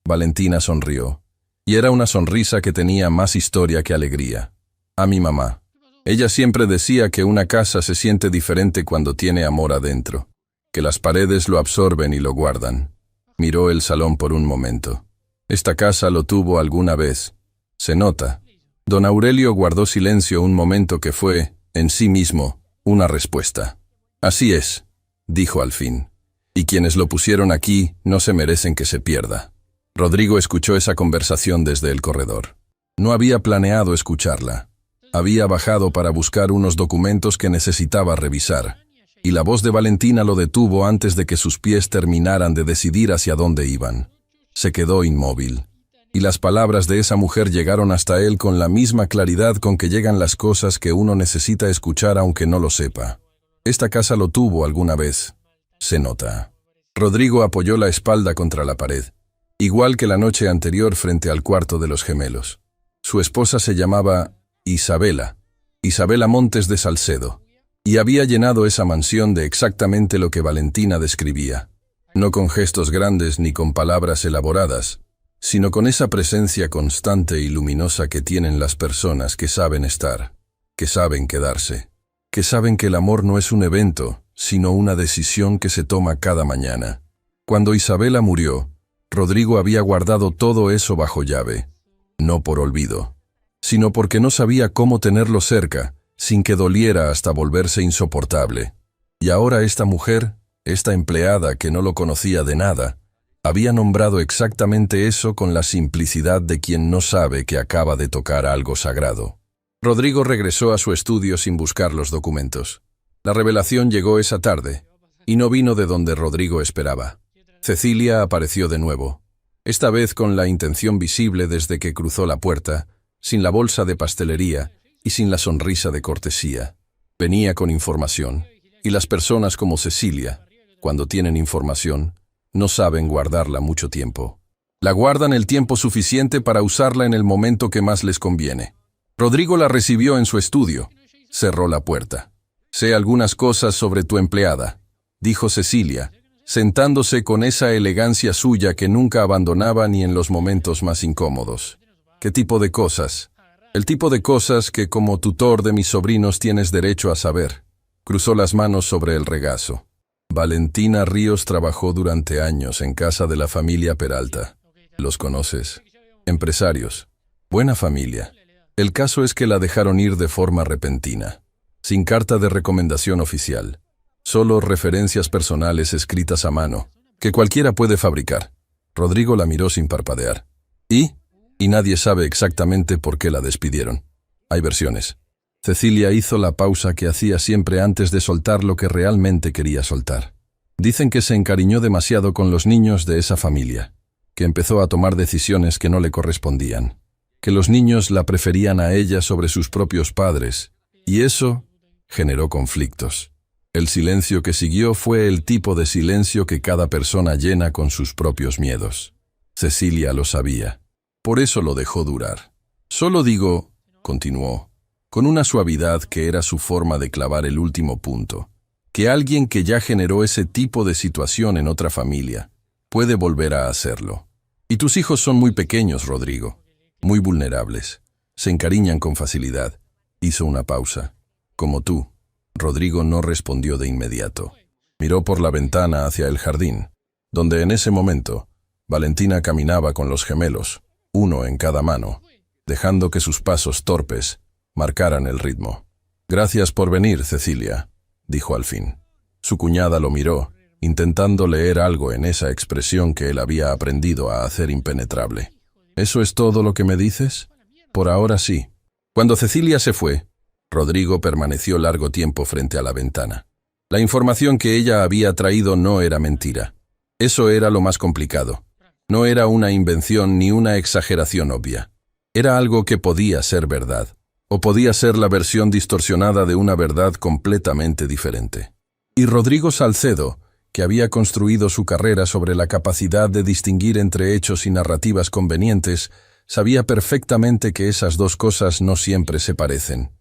Valentina sonrió, y era una sonrisa que tenía más historia que alegría. «A mi mamá». Ella siempre decía que una casa se siente diferente cuando tiene amor adentro, que las paredes lo absorben y lo guardan. Miró el salón por un momento. Esta casa lo tuvo alguna vez. Se nota. Don Aurelio guardó silencio un momento que fue, en sí mismo, una respuesta. «Así es», dijo al fin. «Y quienes lo pusieron aquí no se merecen que se pierda». Rodrigo escuchó esa conversación desde el corredor. No había planeado escucharla. Había bajado para buscar unos documentos que necesitaba revisar, y la voz de Valentina lo detuvo antes de que sus pies terminaran de decidir hacia dónde iban. Se quedó inmóvil, y las palabras de esa mujer llegaron hasta él con la misma claridad con que llegan las cosas que uno necesita escuchar aunque no lo sepa. Esta casa lo tuvo alguna vez. Se nota. Rodrigo apoyó la espalda contra la pared. igual que la noche anterior frente al cuarto de los gemelos. Su esposa se llamaba Isabela Montes de Salcedo, y había llenado esa mansión de exactamente lo que Valentina describía, no con gestos grandes ni con palabras elaboradas, sino con esa presencia constante y luminosa que tienen las personas que saben estar, que saben quedarse, que saben que el amor no es un evento, sino una decisión que se toma cada mañana. Cuando Isabela murió, Rodrigo había guardado todo eso bajo llave, no por olvido, sino porque no sabía cómo tenerlo cerca, sin que doliera hasta volverse insoportable. Y ahora esta mujer, esta empleada que no lo conocía de nada, había nombrado exactamente eso con la simplicidad de quien no sabe que acaba de tocar algo sagrado. Rodrigo regresó a su estudio sin buscar los documentos. La revelación llegó esa tarde, y no vino de donde Rodrigo esperaba. Cecilia apareció de nuevo, esta vez con la intención visible desde que cruzó la puerta, sin la bolsa de pastelería y sin la sonrisa de cortesía. Venía con información, y las personas como Cecilia, cuando tienen información, no saben guardarla mucho tiempo. La guardan el tiempo suficiente para usarla en el momento que más les conviene. Rodrigo la recibió en su estudio. Cerró la puerta. «Sé algunas cosas sobre tu empleada», dijo Cecilia, sentándose con esa elegancia suya que nunca abandonaba ni en los momentos más incómodos. «¿Qué tipo de cosas?» «El tipo de cosas que como tutor de mis sobrinos tienes derecho a saber». Cruzó las manos sobre el regazo. Valentina Ríos trabajó durante años en casa de la familia Peralta. ¿Los conoces? Empresarios. Buena familia. El caso es que la dejaron ir de forma repentina, sin carta de recomendación oficial. Solo referencias personales escritas a mano, que cualquiera puede fabricar. Rodrigo la miró sin parpadear. ¿Y nadie sabe exactamente por qué la despidieron. Hay versiones. Cecilia hizo la pausa que hacía siempre antes de soltar lo que realmente quería soltar. Dicen que se encariñó demasiado con los niños de esa familia, que empezó a tomar decisiones que no le correspondían, que los niños la preferían a ella sobre sus propios padres, y eso generó conflictos. El silencio que siguió fue el tipo de silencio que cada persona llena con sus propios miedos. Cecilia lo sabía. Por eso lo dejó durar. Solo digo, continuó, con una suavidad que era su forma de clavar el último punto, que alguien que ya generó ese tipo de situación en otra familia puede volver a hacerlo. Y tus hijos son muy pequeños, Rodrigo, muy vulnerables, se encariñan con facilidad. Hizo una pausa. Como tú. Rodrigo no respondió de inmediato. Miró por la ventana hacia el jardín, donde en ese momento Valentina caminaba con los gemelos, uno en cada mano, dejando que sus pasos torpes marcaran el ritmo. «Gracias por venir, Cecilia», dijo al fin. Su cuñada lo miró, intentando leer algo en esa expresión que él había aprendido a hacer impenetrable. «¿Eso es todo lo que me dices?» «Por ahora sí». Cuando Cecilia se fue, Rodrigo permaneció largo tiempo frente a la ventana. La información que ella había traído no era mentira. Eso era lo más complicado. No era una invención ni una exageración obvia. Era algo que podía ser verdad, o podía ser la versión distorsionada de una verdad completamente diferente. Y Rodrigo Salcedo, que había construido su carrera sobre la capacidad de distinguir entre hechos y narrativas convenientes, sabía perfectamente que esas dos cosas no siempre se parecen.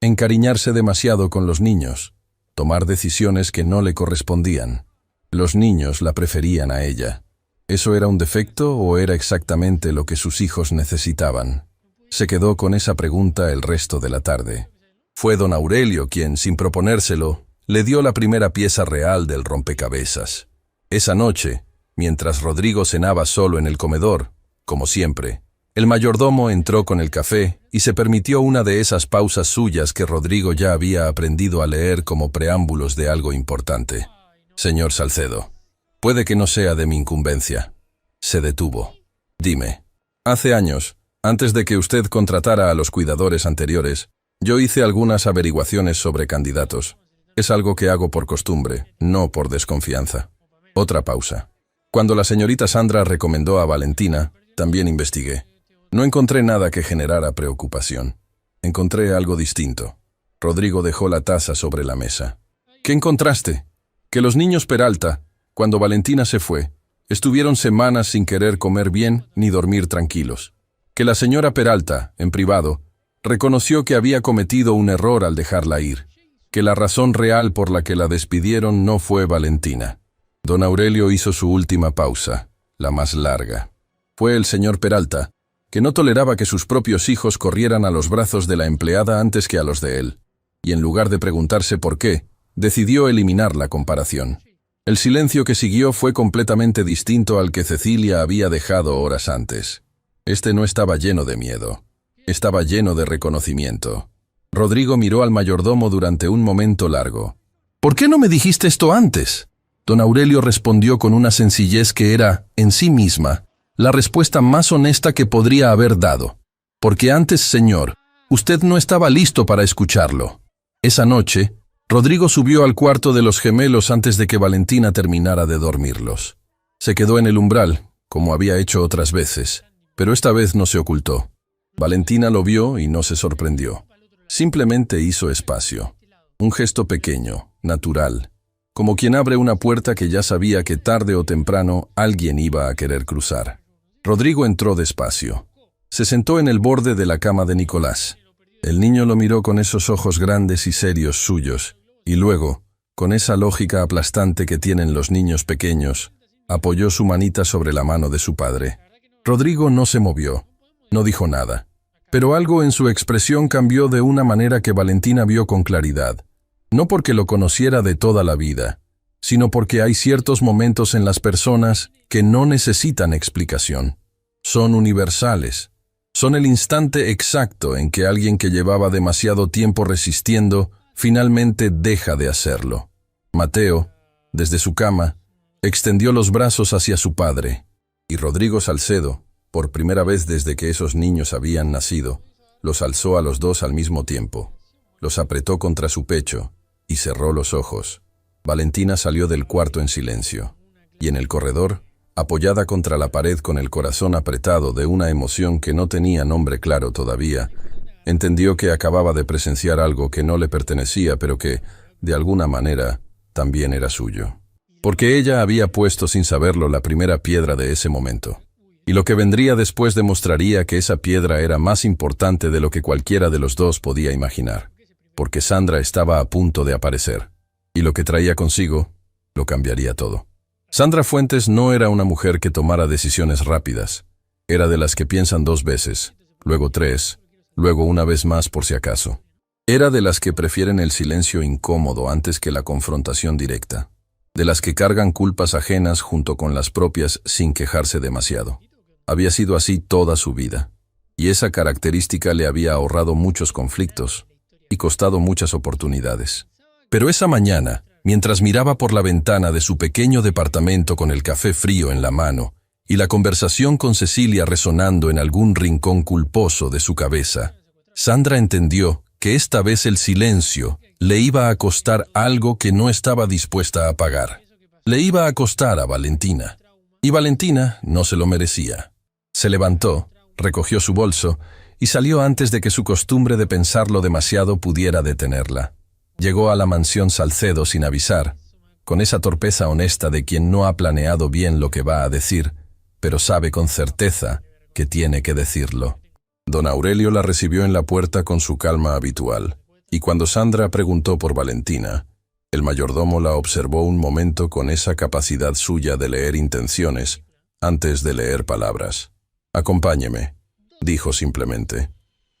Encariñarse demasiado con los niños, tomar decisiones que no le correspondían. Los niños la preferían a ella. ¿Eso era un defecto o era exactamente lo que sus hijos necesitaban? Se quedó con esa pregunta el resto de la tarde. Fue don Aurelio quien, sin proponérselo, le dio la primera pieza real del rompecabezas. Esa noche, mientras Rodrigo cenaba solo en el comedor, como siempre, el mayordomo entró con el café y se permitió una de esas pausas suyas que Rodrigo ya había aprendido a leer como preámbulos de algo importante. «Señor Salcedo, puede que no sea de mi incumbencia». Se detuvo. «Dime, hace años, antes de que usted contratara a los cuidadores anteriores, yo hice algunas averiguaciones sobre candidatos. Es algo que hago por costumbre, no por desconfianza». Otra pausa. «Cuando la señorita Sandra recomendó a Valentina, también investigué. No encontré nada que generara preocupación. Encontré algo distinto». Rodrigo dejó la taza sobre la mesa. «¿Qué encontraste?» «Que los niños Peralta, cuando Valentina se fue, Estuvieron semanas sin querer comer bien ni dormir tranquilos. Que la señora Peralta, en privado, reconoció que había cometido un error al dejarla ir, que la razón real por la que la despidieron no fue Valentina. Don Aurelio hizo su última pausa, la más larga. Fue el señor Peralta, que no toleraba que sus propios hijos corrieran a los brazos de la empleada antes que a los de él, y en lugar de preguntarse por qué, decidió eliminar la comparación. El silencio que siguió fue completamente distinto al que Cecilia había dejado horas antes. Este no estaba lleno de miedo, estaba lleno de reconocimiento. Rodrigo miró al mayordomo durante un momento largo. «¿Por qué no me dijiste esto antes?». Don Aurelio respondió con una sencillez que era, en sí misma, la respuesta más honesta que podría haber dado. «Porque antes, señor, usted no estaba listo para escucharlo». Esa noche, Rodrigo subió al cuarto de los gemelos antes de que Valentina terminara de dormirlos. Se quedó en el umbral, como había hecho otras veces, pero esta vez no se ocultó. Valentina lo vio y no se sorprendió. Simplemente hizo espacio. Un gesto pequeño, natural, como quien abre una puerta que ya sabía que tarde o temprano alguien iba a querer cruzar. Rodrigo entró despacio. Se sentó en el borde de la cama de Nicolás. El niño lo miró con esos ojos grandes y serios suyos, y luego, con esa lógica aplastante que tienen los niños pequeños, apoyó su manita sobre la mano de su padre. Rodrigo no se movió, no dijo nada, pero algo en su expresión cambió de una manera que Valentina vio con claridad. No porque lo conociera de toda la vida, sino porque hay ciertos momentos en las personas que no necesitan explicación. Son universales. Son el instante exacto en que alguien que llevaba demasiado tiempo resistiendo, finalmente deja de hacerlo. Mateo, desde su cama, extendió los brazos hacia su padre, y Rodrigo Salcedo, por primera vez desde que esos niños habían nacido, los alzó a los dos al mismo tiempo. Los apretó contra su pecho y cerró los ojos. Valentina salió del cuarto en silencio, y en el corredor, apoyada contra la pared con el corazón apretado de una emoción que no tenía nombre claro todavía, entendió que acababa de presenciar algo que no le pertenecía, pero que, de alguna manera, también era suyo. Porque ella había puesto sin saberlo la primera piedra de ese momento. Y lo que vendría después demostraría que esa piedra era más importante de lo que cualquiera de los dos podía imaginar. Porque Sandra estaba a punto de aparecer. Y lo que traía consigo, lo cambiaría todo. Sandra Fuentes no era una mujer que tomara decisiones rápidas. Era de las que piensan 2 veces, luego 3, luego una vez más por si acaso. Era de las que prefieren el silencio incómodo antes que la confrontación directa. De las que cargan culpas ajenas junto con las propias sin quejarse demasiado. Había sido así toda su vida, y esa característica le había ahorrado muchos conflictos y costado muchas oportunidades. Pero esa mañana, mientras miraba por la ventana de su pequeño departamento con el café frío en la mano y la conversación con Cecilia resonando en algún rincón culposo de su cabeza, Sandra entendió que esta vez el silencio le iba a costar algo que no estaba dispuesta a pagar. Le iba a costar a Valentina. Y Valentina no se lo merecía. Se levantó, recogió su bolso y salió antes de que su costumbre de pensarlo demasiado pudiera detenerla. Llegó a la mansión Salcedo sin avisar, con esa torpeza honesta de quien no ha planeado bien lo que va a decir, pero sabe con certeza que tiene que decirlo. Don Aurelio la recibió en la puerta con su calma habitual, y cuando Sandra preguntó por Valentina, el mayordomo la observó un momento con esa capacidad suya de leer intenciones antes de leer palabras. «Acompáñeme», dijo simplemente.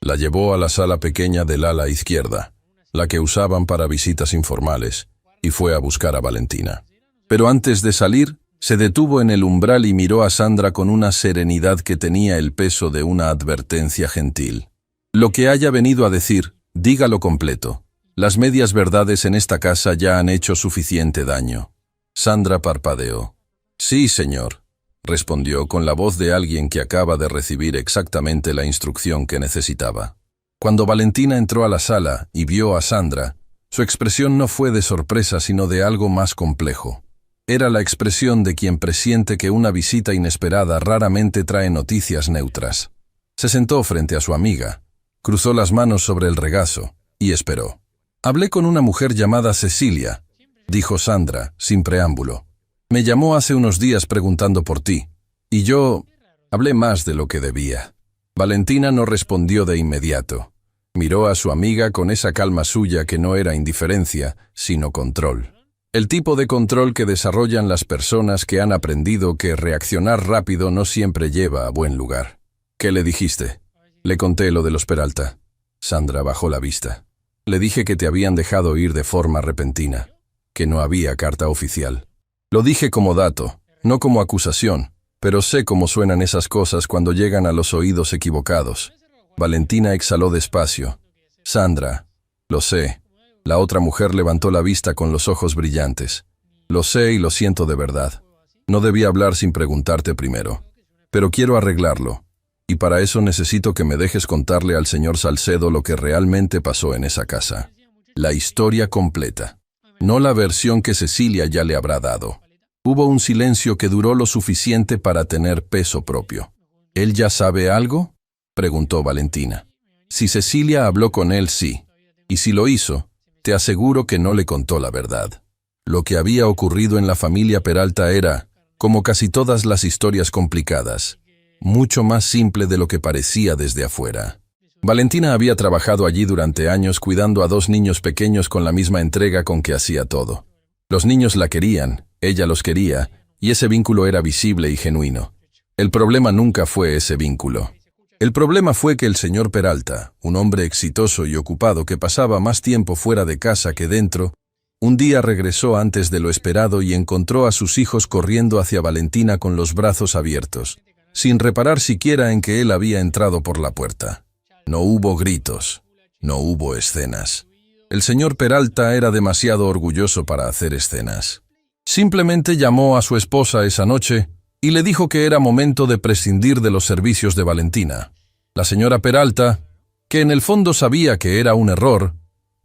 La llevó a la sala pequeña del ala izquierda, la que usaban para visitas informales, y fue a buscar a Valentina. Pero antes de salir, se detuvo en el umbral y miró a Sandra con una serenidad que tenía el peso de una advertencia gentil. «Lo que haya venido a decir, dígalo completo. Las medias verdades en esta casa ya han hecho suficiente daño». Sandra parpadeó. «Sí, señor», respondió con la voz de alguien que acaba de recibir exactamente la instrucción que necesitaba. Cuando Valentina entró a la sala y vio a Sandra, su expresión no fue de sorpresa sino de algo más complejo. Era la expresión de quien presiente que una visita inesperada raramente trae noticias neutras. Se sentó frente a su amiga, cruzó las manos sobre el regazo y esperó. «Hablé con una mujer llamada Cecilia», dijo Sandra, sin preámbulo. Me llamó hace unos días preguntando por ti, y yo hablé más de lo que debía. Valentina no respondió de inmediato. Miró a su amiga con esa calma suya que no era indiferencia, sino control. El tipo de control que desarrollan las personas que han aprendido que reaccionar rápido no siempre lleva a buen lugar. ¿Qué le dijiste? Le conté lo de los Peralta. Sandra bajó la vista. Le dije que te habían dejado ir de forma repentina, que no había carta oficial. Lo dije como dato, no como acusación, pero sé cómo suenan esas cosas cuando llegan a los oídos equivocados. Valentina exhaló despacio. Sandra, lo sé. La otra mujer levantó la vista con los ojos brillantes. Lo sé y lo siento de verdad. No debí hablar sin preguntarte primero. Pero quiero arreglarlo. Y para eso necesito que me dejes contarle al señor Salcedo lo que realmente pasó en esa casa. La historia completa. No la versión que Cecilia ya le habrá dado. Hubo un silencio que duró lo suficiente para tener peso propio. ¿Él ya sabe algo?, preguntó Valentina. Si Cecilia habló con él, sí. Y si lo hizo, te aseguro que no le contó la verdad. Lo que había ocurrido en la familia Peralta era, como casi todas las historias complicadas, mucho más simple de lo que parecía desde afuera. Valentina había trabajado allí durante años cuidando a 2 niños pequeños con la misma entrega con que hacía todo. Los niños la querían, ella los quería, y ese vínculo era visible y genuino. El problema nunca fue ese vínculo. El problema fue que el señor Peralta, un hombre exitoso y ocupado que pasaba más tiempo fuera de casa que dentro, un día regresó antes de lo esperado y encontró a sus hijos corriendo hacia Valentina con los brazos abiertos, sin reparar siquiera en que él había entrado por la puerta. No hubo gritos, no hubo escenas. El señor Peralta era demasiado orgulloso para hacer escenas. Simplemente llamó a su esposa esa noche y le dijo que era momento de prescindir de los servicios de Valentina. La señora Peralta, que en el fondo sabía que era un error,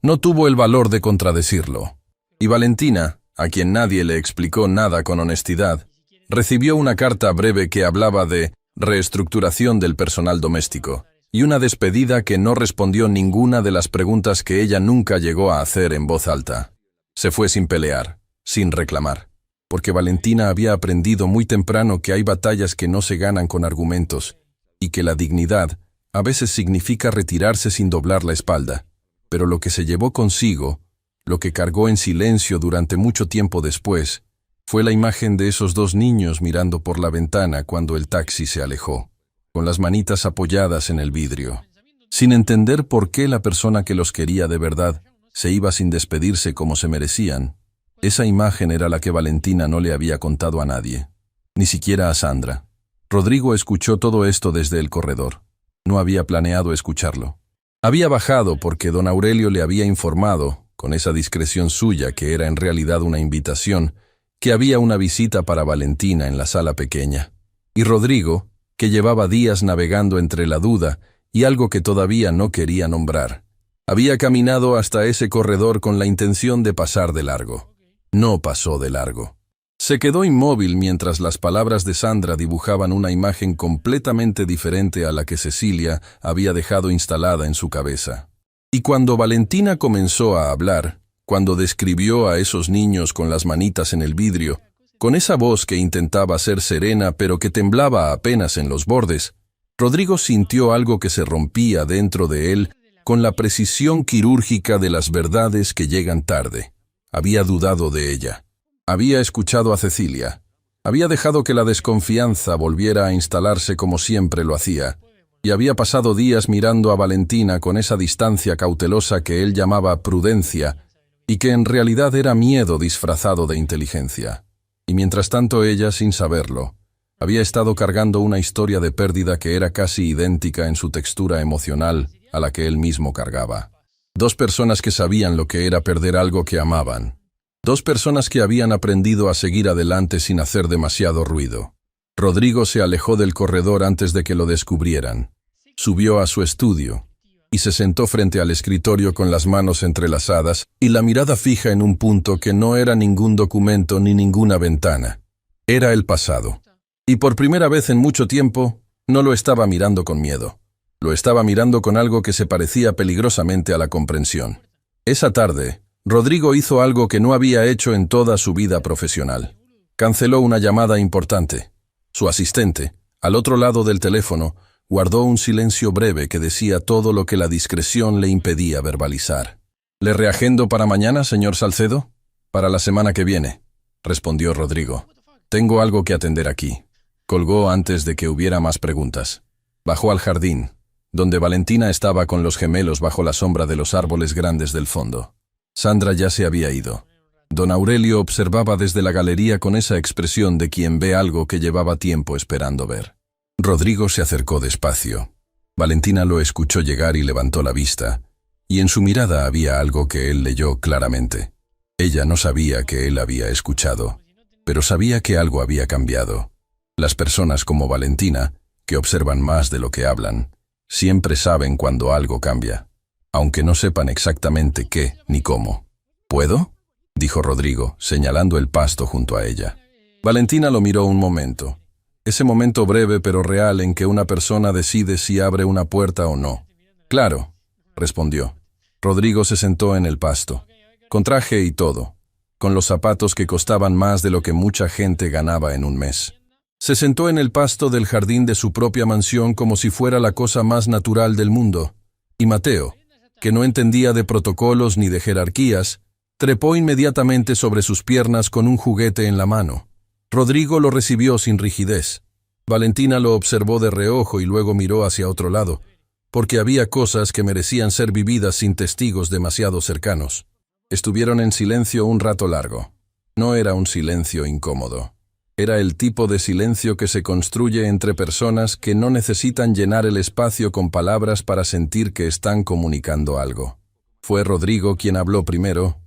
no tuvo el valor de contradecirlo. Y Valentina, a quien nadie le explicó nada con honestidad, recibió una carta breve que hablaba de reestructuración del personal doméstico y una despedida que no respondió ninguna de las preguntas que ella nunca llegó a hacer en voz alta. Se fue sin pelear, sin reclamar, porque Valentina había aprendido muy temprano que hay batallas que no se ganan con argumentos y que la dignidad a veces significa retirarse sin doblar la espalda. Pero lo que se llevó consigo, lo que cargó en silencio durante mucho tiempo después, fue la imagen de esos 2 niños mirando por la ventana cuando el taxi se alejó, con las manitas apoyadas en el vidrio, sin entender por qué la persona que los quería de verdad se iba sin despedirse como se merecían. Esa imagen era la que Valentina no le había contado a nadie, ni siquiera a Sandra. Rodrigo escuchó todo esto desde el corredor. No había planeado escucharlo. Había bajado porque don Aurelio le había informado, con esa discreción suya que era en realidad una invitación, que había una visita para Valentina en la sala pequeña. Y Rodrigo, que llevaba días navegando entre la duda y algo que todavía no quería nombrar, había caminado hasta ese corredor con la intención de pasar de largo. No pasó de largo. Se quedó inmóvil mientras las palabras de Sandra dibujaban una imagen completamente diferente a la que Cecilia había dejado instalada en su cabeza. Y cuando Valentina comenzó a hablar, cuando describió a esos niños con las manitas en el vidrio, con esa voz que intentaba ser serena pero que temblaba apenas en los bordes, Rodrigo sintió algo que se rompía dentro de él con la precisión quirúrgica de las verdades que llegan tarde. Había dudado de ella. Había escuchado a Cecilia. Había dejado que la desconfianza volviera a instalarse como siempre lo hacía, y había pasado días mirando a Valentina con esa distancia cautelosa que él llamaba prudencia, y que en realidad era miedo disfrazado de inteligencia. Y mientras tanto ella, sin saberlo, había estado cargando una historia de pérdida que era casi idéntica en su textura emocional a la que él mismo cargaba. 2 personas que sabían lo que era perder algo que amaban. 2 personas que habían aprendido a seguir adelante sin hacer demasiado ruido. Rodrigo se alejó del corredor antes de que lo descubrieran. Subió a su estudio y se sentó frente al escritorio con las manos entrelazadas y la mirada fija en un punto que no era ningún documento ni ninguna ventana. Era el pasado. Y por primera vez en mucho tiempo, no lo estaba mirando con miedo. Lo estaba mirando con algo que se parecía peligrosamente a la comprensión. Esa tarde, Rodrigo hizo algo que no había hecho en toda su vida profesional. Canceló una llamada importante. Su asistente, al otro lado del teléfono, guardó un silencio breve que decía todo lo que la discreción le impedía verbalizar. «¿Le reagendo para mañana, señor Salcedo?» «Para la semana que viene», respondió Rodrigo. «Tengo algo que atender aquí». Colgó antes de que hubiera más preguntas. Bajó al jardín, donde Valentina estaba con los gemelos bajo la sombra de los árboles grandes del fondo. Sandra ya se había ido. Don Aurelio observaba desde la galería con esa expresión de quien ve algo que llevaba tiempo esperando ver. Rodrigo se acercó despacio. Valentina lo escuchó llegar y levantó la vista, y en su mirada había algo que él leyó claramente. Ella no sabía que él había escuchado, pero sabía que algo había cambiado. Las personas como Valentina, que observan más de lo que hablan, siempre saben cuando algo cambia, aunque no sepan exactamente qué ni cómo. «¿Puedo?», dijo Rodrigo, señalando el pasto junto a ella. Valentina lo miró un momento. Ese momento breve pero real en que una persona decide si abre una puerta o no. «Claro», respondió. Rodrigo se sentó en el pasto, con traje y todo, con los zapatos que costaban más de lo que mucha gente ganaba en un mes. Se sentó en el pasto del jardín de su propia mansión como si fuera la cosa más natural del mundo. Y Mateo, que no entendía de protocolos ni de jerarquías, trepó inmediatamente sobre sus piernas con un juguete en la mano. Rodrigo lo recibió sin rigidez. Valentina lo observó de reojo y luego miró hacia otro lado, porque había cosas que merecían ser vividas sin testigos demasiado cercanos. Estuvieron en silencio un rato largo. No era un silencio incómodo. Era el tipo de silencio que se construye entre personas que no necesitan llenar el espacio con palabras para sentir que están comunicando algo. Fue Rodrigo quien habló primero,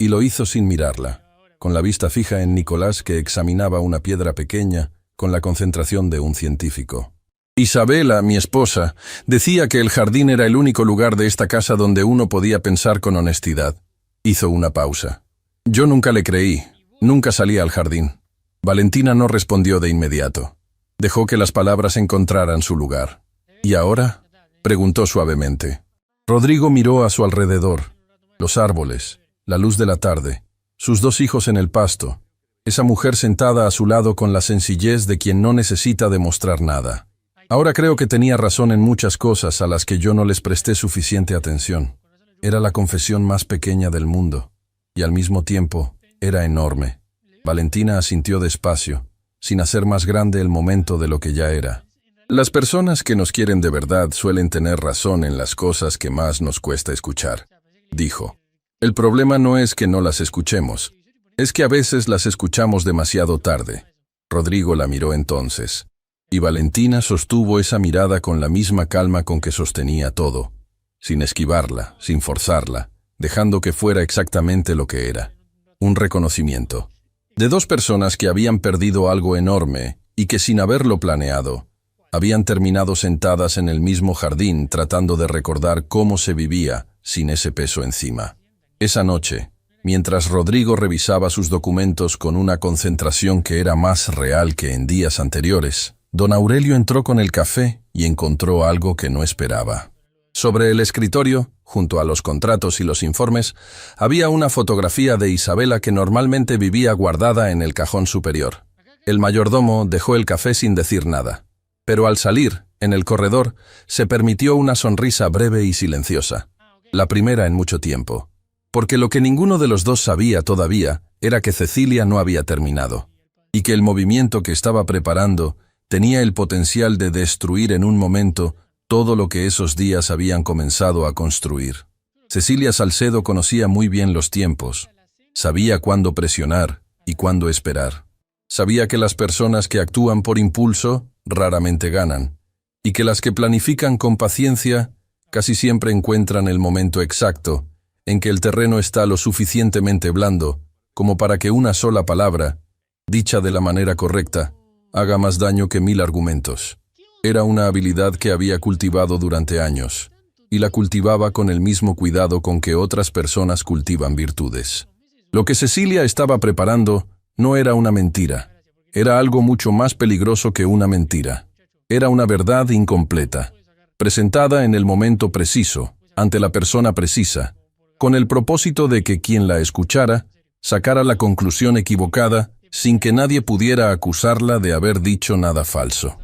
y lo hizo sin mirarla, con la vista fija en Nicolás, que examinaba una piedra pequeña con la concentración de un científico. «Isabela, mi esposa, decía que el jardín era el único lugar de esta casa donde uno podía pensar con honestidad». Hizo una pausa. «Yo nunca le creí, nunca salí al jardín». Valentina no respondió de inmediato. Dejó que las palabras encontraran su lugar. «¿Y ahora?», preguntó suavemente. Rodrigo miró a su alrededor. Los árboles, la luz de la tarde, sus dos hijos en el pasto, esa mujer sentada a su lado con la sencillez de quien no necesita demostrar nada. Ahora creo que tenía razón en muchas cosas a las que yo no les presté suficiente atención. Era la confesión más pequeña del mundo, y al mismo tiempo era enorme. Valentina asintió despacio, sin hacer más grande el momento de lo que ya era. Las personas que nos quieren de verdad suelen tener razón en las cosas que más nos cuesta escuchar, dijo. El problema no es que no las escuchemos, es que a veces las escuchamos demasiado tarde. Rodrigo la miró entonces, y Valentina sostuvo esa mirada con la misma calma con que sostenía todo, sin esquivarla, sin forzarla, dejando que fuera exactamente lo que era, un reconocimiento. De dos personas que habían perdido algo enorme y que sin haberlo planeado, habían terminado sentadas en el mismo jardín tratando de recordar cómo se vivía sin ese peso encima. Esa noche, mientras Rodrigo revisaba sus documentos con una concentración que era más real que en días anteriores, don Aurelio entró con el café y encontró algo que no esperaba. Sobre el escritorio, junto a los contratos y los informes, había una fotografía de Isabela que normalmente vivía guardada en el cajón superior. El mayordomo dejó el café sin decir nada, pero al salir, en el corredor, se permitió una sonrisa breve y silenciosa, la primera en mucho tiempo, porque lo que ninguno de los dos sabía todavía era que Cecilia no había terminado, y que el movimiento que estaba preparando tenía el potencial de destruir en un momento todo lo que esos días habían comenzado a construir. Cecilia Salcedo conocía muy bien los tiempos, sabía cuándo presionar y cuándo esperar. Sabía que las personas que actúan por impulso raramente ganan, y que las que planifican con paciencia casi siempre encuentran el momento exacto en que el terreno está lo suficientemente blando como para que una sola palabra, dicha de la manera correcta, haga más daño que 1000 argumentos. Era una habilidad que había cultivado durante años, y la cultivaba con el mismo cuidado con que otras personas cultivan virtudes. Lo que Cecilia estaba preparando no era una mentira, era algo mucho más peligroso que una mentira. Era una verdad incompleta, presentada en el momento preciso, ante la persona precisa, con el propósito de que quien la escuchara sacara la conclusión equivocada sin que nadie pudiera acusarla de haber dicho nada falso.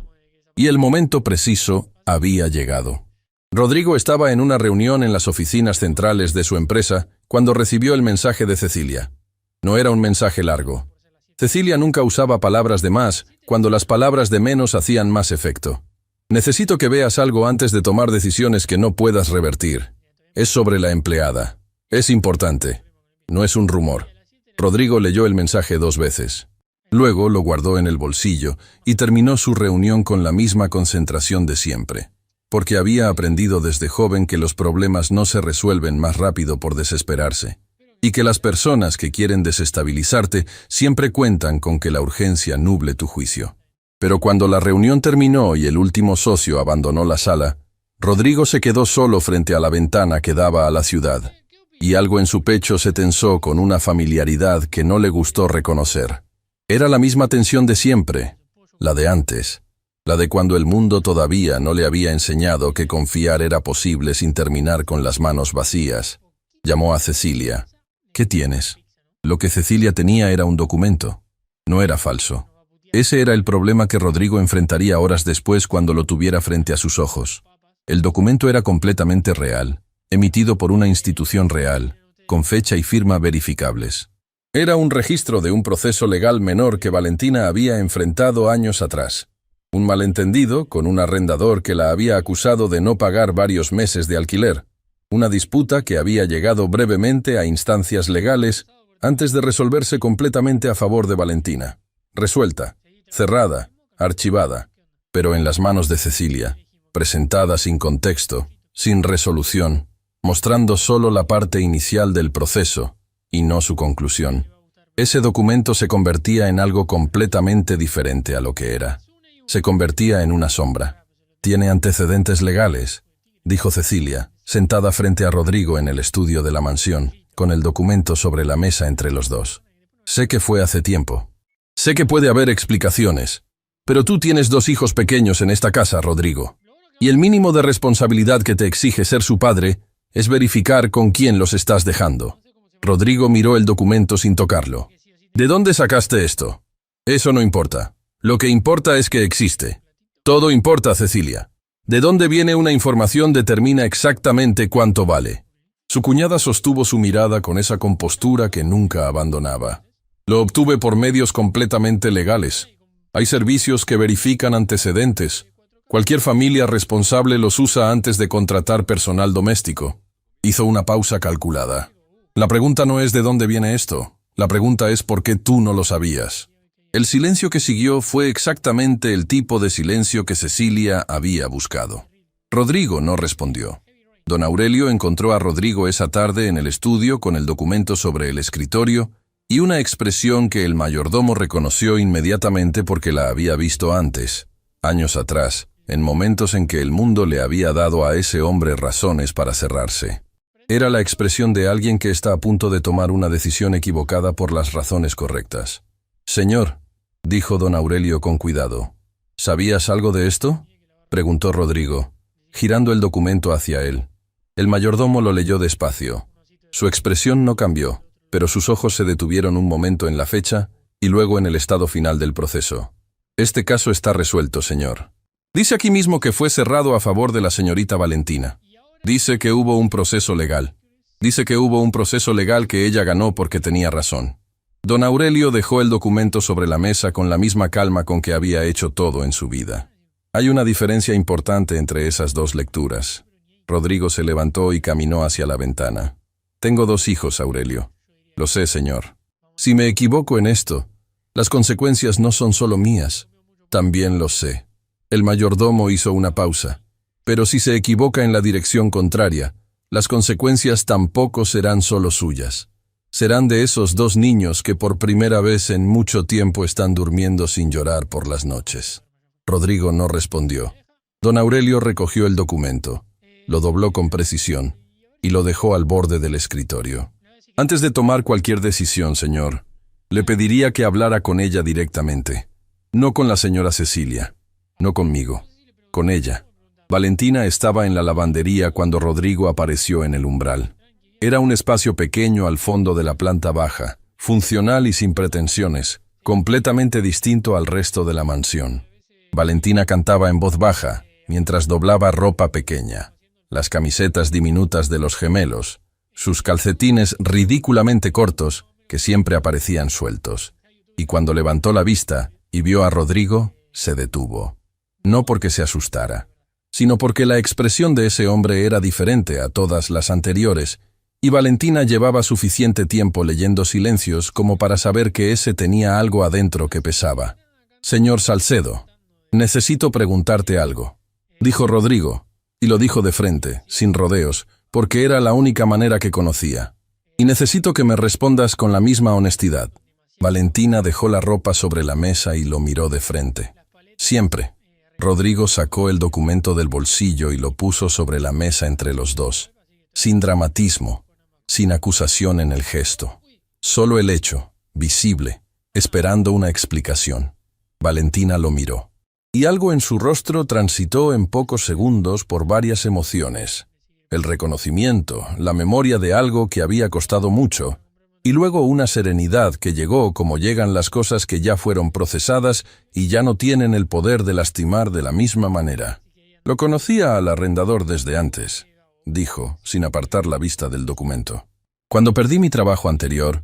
Y el momento preciso había llegado. Rodrigo estaba en una reunión en las oficinas centrales de su empresa cuando recibió el mensaje de Cecilia. No era un mensaje largo. Cecilia nunca usaba palabras de más cuando las palabras de menos hacían más efecto. Necesito que veas algo antes de tomar decisiones que no puedas revertir. Es sobre la empleada. Es importante. No es un rumor. Rodrigo leyó el mensaje 2 veces. Luego lo guardó en el bolsillo y terminó su reunión con la misma concentración de siempre. Porque había aprendido desde joven que los problemas no se resuelven más rápido por desesperarse. Y que las personas que quieren desestabilizarte siempre cuentan con que la urgencia nuble tu juicio. Pero cuando la reunión terminó y el último socio abandonó la sala, Rodrigo se quedó solo frente a la ventana que daba a la ciudad, y algo en su pecho se tensó con una familiaridad que no le gustó reconocer. Era la misma tensión de siempre, la de antes, la de cuando el mundo todavía no le había enseñado que confiar era posible sin terminar con las manos vacías. Llamó a Cecilia. ¿Qué tienes? Lo que Cecilia tenía era un documento. No era falso. Ese era el problema que Rodrigo enfrentaría horas después cuando lo tuviera frente a sus ojos. El documento era completamente real, emitido por una institución real, con fecha y firma verificables. Era un registro de un proceso legal menor que Valentina había enfrentado años atrás. Un malentendido con un arrendador que la había acusado de no pagar varios meses de alquiler. Una disputa que había llegado brevemente a instancias legales antes de resolverse completamente a favor de Valentina. Resuelta, cerrada, archivada, pero en las manos de Cecilia, presentada sin contexto, sin resolución, mostrando solo la parte inicial del proceso y no su conclusión. Ese documento se convertía en algo completamente diferente a lo que era. Se convertía en una sombra. «Tiene antecedentes legales», dijo Cecilia, sentada frente a Rodrigo en el estudio de la mansión, con el documento sobre la mesa entre los dos. «Sé que fue hace tiempo. Sé que puede haber explicaciones. Pero tú tienes 2 hijos pequeños en esta casa, Rodrigo. Y el mínimo de responsabilidad que te exige ser su padre es verificar con quién los estás dejando». Rodrigo miró el documento sin tocarlo. «¿De dónde sacaste esto?» «Eso no importa. Lo que importa es que existe. Todo importa, Cecilia. De dónde viene una información determina exactamente cuánto vale». Su cuñada sostuvo su mirada con esa compostura que nunca abandonaba. «Lo obtuve por medios completamente legales. Hay servicios que verifican antecedentes. Cualquier familia responsable los usa antes de contratar personal doméstico». Hizo una pausa calculada. «La pregunta no es de dónde viene esto. La pregunta es por qué tú no lo sabías». El silencio que siguió fue exactamente el tipo de silencio que Cecilia había buscado. Rodrigo no respondió. Don Aurelio encontró a Rodrigo esa tarde en el estudio con el documento sobre el escritorio y una expresión que el mayordomo reconoció inmediatamente porque la había visto antes, años atrás, en momentos en que el mundo le había dado a ese hombre razones para cerrarse. Era la expresión de alguien que está a punto de tomar una decisión equivocada por las razones correctas. «Señor», dijo don Aurelio con cuidado. «¿Sabías algo de esto?», preguntó Rodrigo, girando el documento hacia él. El mayordomo lo leyó despacio. Su expresión no cambió, pero sus ojos se detuvieron un momento en la fecha y luego en el estado final del proceso. «Este caso está resuelto, señor. Dice aquí mismo que fue cerrado a favor de la señorita Valentina. Dice que hubo un proceso legal. Dice que hubo un proceso legal que ella ganó porque tenía razón». Don Aurelio dejó el documento sobre la mesa con la misma calma con que había hecho todo en su vida. Hay una diferencia importante entre esas 2 lecturas. Rodrigo se levantó y caminó hacia la ventana. «Tengo 2 hijos, Aurelio». «Lo sé, señor. Si me equivoco en esto, las consecuencias no son solo mías. También lo sé». El mayordomo hizo una pausa. «Pero si se equivoca en la dirección contraria, las consecuencias tampoco serán solo suyas. Serán de esos 2 niños que por primera vez en mucho tiempo están durmiendo sin llorar por las noches». Rodrigo no respondió. Don Aurelio recogió el documento, lo dobló con precisión y lo dejó al borde del escritorio. «Antes de tomar cualquier decisión, señor, le pediría que hablara con ella directamente. No con la señora Cecilia, no conmigo, con ella». Valentina estaba en la lavandería cuando Rodrigo apareció en el umbral. Era un espacio pequeño al fondo de la planta baja, funcional y sin pretensiones, completamente distinto al resto de la mansión. Valentina cantaba en voz baja, mientras doblaba ropa pequeña, las camisetas diminutas de los gemelos, sus calcetines ridículamente cortos que siempre aparecían sueltos. Y cuando levantó la vista y vio a Rodrigo, se detuvo. No porque se asustara, sino porque la expresión de ese hombre era diferente a todas las anteriores, y Valentina llevaba suficiente tiempo leyendo silencios como para saber que ese tenía algo adentro que pesaba. «Señor Salcedo, necesito preguntarte algo», dijo Rodrigo, y lo dijo de frente, sin rodeos, porque era la única manera que conocía. «Y necesito que me respondas con la misma honestidad». Valentina dejó la ropa sobre la mesa y lo miró de frente. «Siempre». Rodrigo sacó el documento del bolsillo y lo puso sobre la mesa entre los dos, sin dramatismo, sin acusación en el gesto. Solo el hecho, visible, esperando una explicación. Valentina lo miró. Y algo en su rostro transitó en pocos segundos por varias emociones. El reconocimiento, la memoria de algo que había costado mucho, y luego una serenidad que llegó como llegan las cosas que ya fueron procesadas y ya no tienen el poder de lastimar de la misma manera. «Lo conocía al arrendador desde antes», dijo, sin apartar la vista del documento. «Cuando perdí mi trabajo anterior,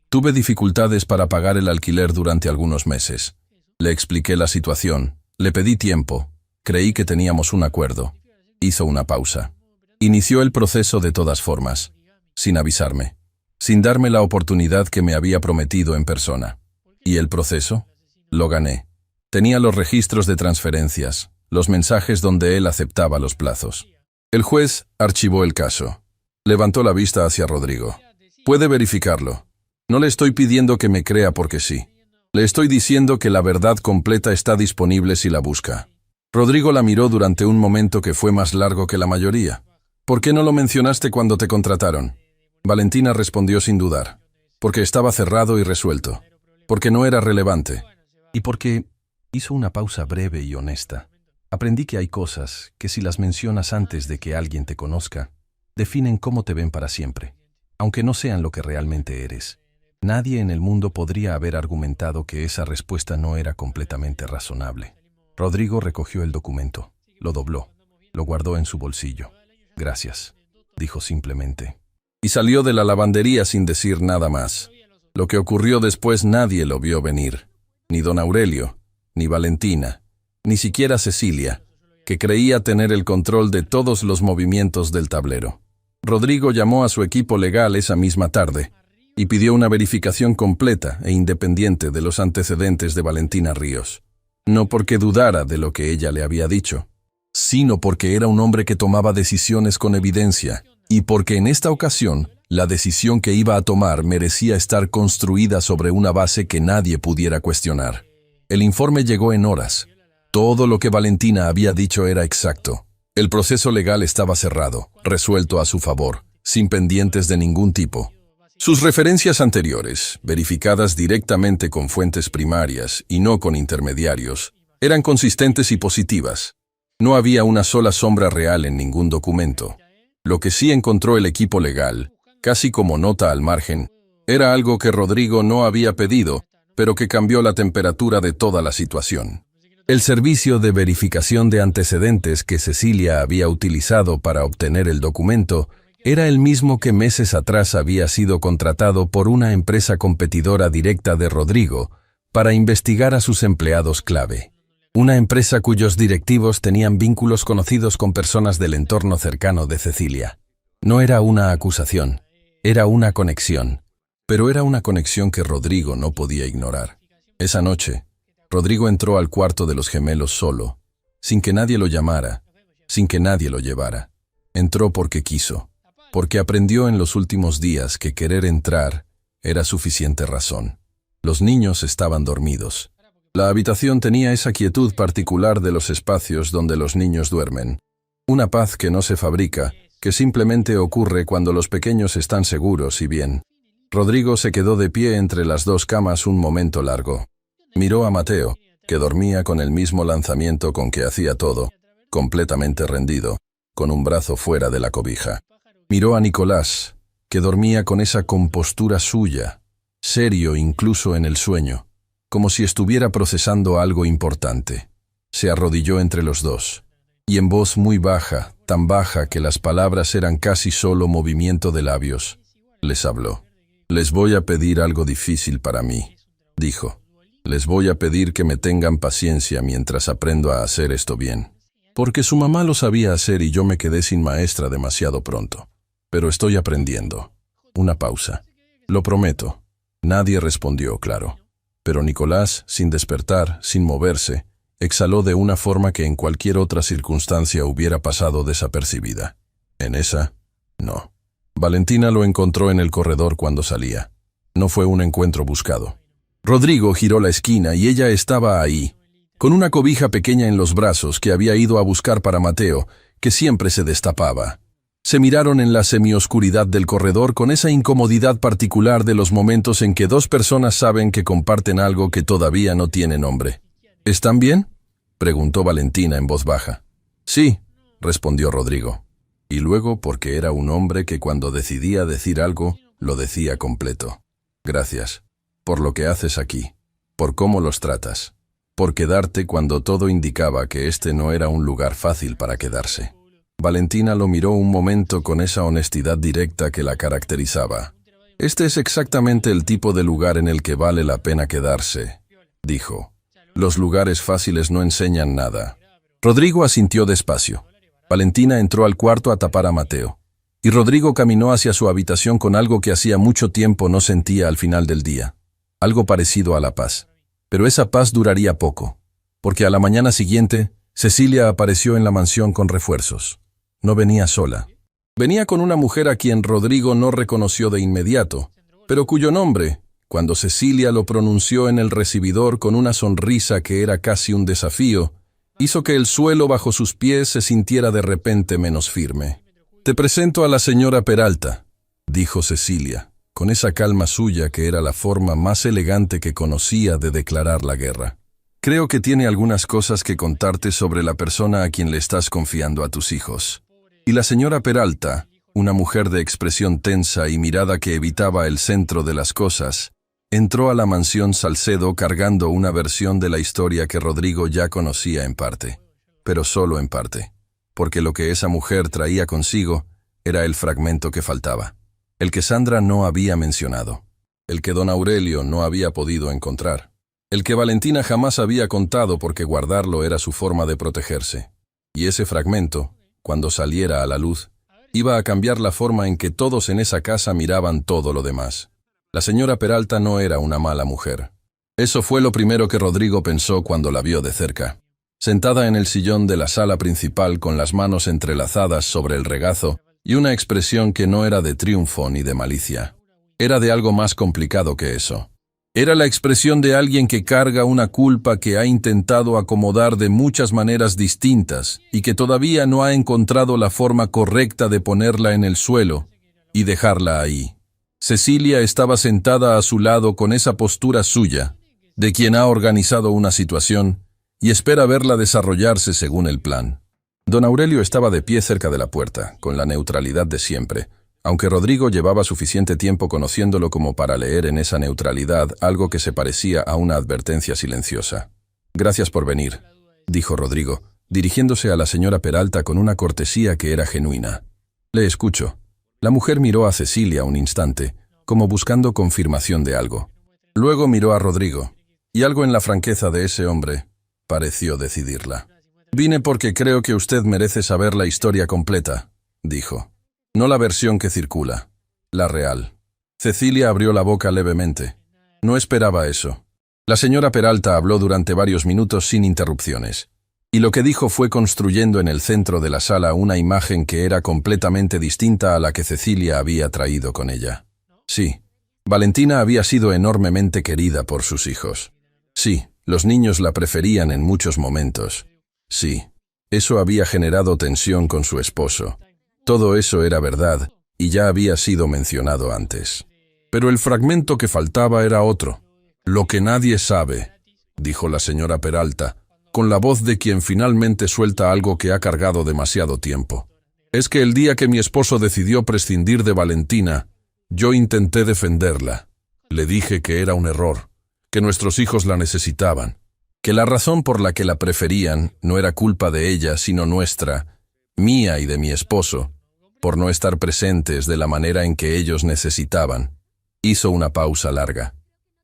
tuve dificultades para pagar el alquiler durante algunos meses. Le expliqué la situación, le pedí tiempo, creí que teníamos un acuerdo». Hizo una pausa. Inició el proceso de todas formas, sin avisarme, sin darme la oportunidad que me había prometido en persona. ¿Y el proceso? Lo gané. Tenía los registros de transferencias, los mensajes donde él aceptaba los plazos. El juez archivó el caso. Levantó la vista hacia Rodrigo. «Puede verificarlo. No le estoy pidiendo que me crea porque sí. Le estoy diciendo que la verdad completa está disponible si la busca». Rodrigo la miró durante un momento que fue más largo que la mayoría. «¿Por qué no lo mencionaste cuando te contrataron?» Valentina respondió sin dudar. «Porque estaba cerrado y resuelto. Porque no era relevante. Y porque…» Hizo una pausa breve y honesta. «Aprendí que hay cosas que si las mencionas antes de que alguien te conozca, definen cómo te ven para siempre, aunque no sean lo que realmente eres. Nadie en el mundo podría haber argumentado que esa respuesta no era completamente razonable». Rodrigo recogió el documento, lo dobló, lo guardó en su bolsillo. «Gracias», dijo simplemente. Y salió de la lavandería sin decir nada más. Lo que ocurrió después nadie lo vio venir. Ni don Aurelio, ni Valentina, ni siquiera Cecilia, que creía tener el control de todos los movimientos del tablero. Rodrigo llamó a su equipo legal esa misma tarde y pidió una verificación completa e independiente de los antecedentes de Valentina Ríos. No porque dudara de lo que ella le había dicho, sino porque era un hombre que tomaba decisiones con evidencia, y porque en esta ocasión la decisión que iba a tomar merecía estar construida sobre una base que nadie pudiera cuestionar. El informe llegó en horas. Todo lo que Valentina había dicho era exacto. El proceso legal estaba cerrado, resuelto a su favor, sin pendientes de ningún tipo. Sus referencias anteriores, verificadas directamente con fuentes primarias y no con intermediarios, eran consistentes y positivas. No había una sola sombra real en ningún documento. Lo que sí encontró el equipo legal, casi como nota al margen, era algo que Rodrigo no había pedido, pero que cambió la temperatura de toda la situación. El servicio de verificación de antecedentes que Cecilia había utilizado para obtener el documento era el mismo que meses atrás había sido contratado por una empresa competidora directa de Rodrigo para investigar a sus empleados clave. Una empresa cuyos directivos tenían vínculos conocidos con personas del entorno cercano de Cecilia. No era una acusación, era una conexión, pero era una conexión que Rodrigo no podía ignorar. Esa noche, Rodrigo entró al cuarto de los gemelos solo, sin que nadie lo llamara, sin que nadie lo llevara. Entró porque quiso, porque aprendió en los últimos días que querer entrar era suficiente razón. Los niños estaban dormidos. La habitación tenía esa quietud particular de los espacios donde los niños duermen. Una paz que no se fabrica, que simplemente ocurre cuando los pequeños están seguros y bien. Rodrigo se quedó de pie entre las dos camas un momento largo. Miró a Mateo, que dormía con el mismo lanzamiento con que hacía todo, completamente rendido, con un brazo fuera de la cobija. Miró a Nicolás, que dormía con esa compostura suya, serio incluso en el sueño. como si estuviera procesando algo importante. Se arrodilló entre los dos, y en voz muy baja, tan baja que las palabras eran casi solo movimiento de labios, les habló. «Les voy a pedir algo difícil para mí», dijo. «Les voy a pedir que me tengan paciencia mientras aprendo a hacer esto bien. Porque su mamá lo sabía hacer y yo me quedé sin maestra demasiado pronto. Pero estoy aprendiendo». Una pausa. «Lo prometo». Nadie respondió, claro. Pero Nicolás, sin despertar, sin moverse, exhaló de una forma que en cualquier otra circunstancia hubiera pasado desapercibida. En esa, no. Valentina lo encontró en el corredor cuando salía. No fue un encuentro buscado. Rodrigo giró la esquina y ella estaba ahí, con una cobija pequeña en los brazos que había ido a buscar para Mateo, que siempre se destapaba. Se miraron en la semioscuridad del corredor con esa incomodidad particular de los momentos en que dos personas saben que comparten algo que todavía no tiene nombre. «¿Están bien?», preguntó Valentina en voz baja. «Sí», respondió Rodrigo. Y luego, porque era un hombre que cuando decidía decir algo, lo decía completo. «Gracias. Por lo que haces aquí. Por cómo los tratas. Por quedarte cuando todo indicaba que este no era un lugar fácil para quedarse». Valentina lo miró un momento con esa honestidad directa que la caracterizaba. «Este es exactamente el tipo de lugar en el que vale la pena quedarse», dijo. «Los lugares fáciles no enseñan nada». Rodrigo asintió despacio. Valentina entró al cuarto a tapar a Mateo. Y Rodrigo caminó hacia su habitación con algo que hacía mucho tiempo no sentía al final del día. Algo parecido a la paz. Pero esa paz duraría poco. Porque a la mañana siguiente, Cecilia apareció en la mansión con refuerzos. No venía sola. Venía con una mujer a quien Rodrigo no reconoció de inmediato, pero cuyo nombre, cuando Cecilia lo pronunció en el recibidor con una sonrisa que era casi un desafío, hizo que el suelo bajo sus pies se sintiera de repente menos firme. «Te presento a la señora Peralta», dijo Cecilia, con esa calma suya que era la forma más elegante que conocía de declarar la guerra. «Creo que tiene algunas cosas que contarte sobre la persona a quien le estás confiando a tus hijos». Y la señora Peralta, una mujer de expresión tensa y mirada que evitaba el centro de las cosas, entró a la mansión Salcedo cargando una versión de la historia que Rodrigo ya conocía en parte, pero solo en parte, porque lo que esa mujer traía consigo era el fragmento que faltaba, el que Sandra no había mencionado, el que don Aurelio no había podido encontrar, el que Valentina jamás había contado porque guardarlo era su forma de protegerse. Y ese fragmento, cuando saliera a la luz, iba a cambiar la forma en que todos en esa casa miraban todo lo demás. La señora Peralta no era una mala mujer. Eso fue lo primero que Rodrigo pensó cuando la vio de cerca. Sentada en el sillón de la sala principal con las manos entrelazadas sobre el regazo y una expresión que no era de triunfo ni de malicia. Era de algo más complicado que eso. Era la expresión de alguien que carga una culpa que ha intentado acomodar de muchas maneras distintas y que todavía no ha encontrado la forma correcta de ponerla en el suelo y dejarla ahí. Cecilia estaba sentada a su lado con esa postura suya, de quien ha organizado una situación y espera verla desarrollarse según el plan. Don Aurelio estaba de pie cerca de la puerta, con la neutralidad de siempre, aunque Rodrigo llevaba suficiente tiempo conociéndolo como para leer en esa neutralidad algo que se parecía a una advertencia silenciosa. «Gracias por venir», dijo Rodrigo, dirigiéndose a la señora Peralta con una cortesía que era genuina. «Le escucho». La mujer miró a Cecilia un instante, como buscando confirmación de algo. Luego miró a Rodrigo, y algo en la franqueza de ese hombre pareció decidirla. «Vine porque creo que usted merece saber la historia completa», dijo. «No la versión que circula, la real». Cecilia abrió la boca levemente. No esperaba eso. La señora Peralta habló durante varios minutos sin interrupciones, y lo que dijo fue construyendo en el centro de la sala una imagen que era completamente distinta a la que Cecilia había traído con ella. Sí, Valentina había sido enormemente querida por sus hijos. Sí, los niños la preferían en muchos momentos. Sí, eso había generado tensión con su esposo. Todo eso era verdad, y ya había sido mencionado antes. Pero el fragmento que faltaba era otro. «Lo que nadie sabe», dijo la señora Peralta, con la voz de quien finalmente suelta algo que ha cargado demasiado tiempo. «Es que el día que mi esposo decidió prescindir de Valentina, yo intenté defenderla. Le dije que era un error, que nuestros hijos la necesitaban, que la razón por la que la preferían no era culpa de ella, sino nuestra, mía y de mi esposo, por no estar presentes de la manera en que ellos necesitaban. Hizo una pausa larga.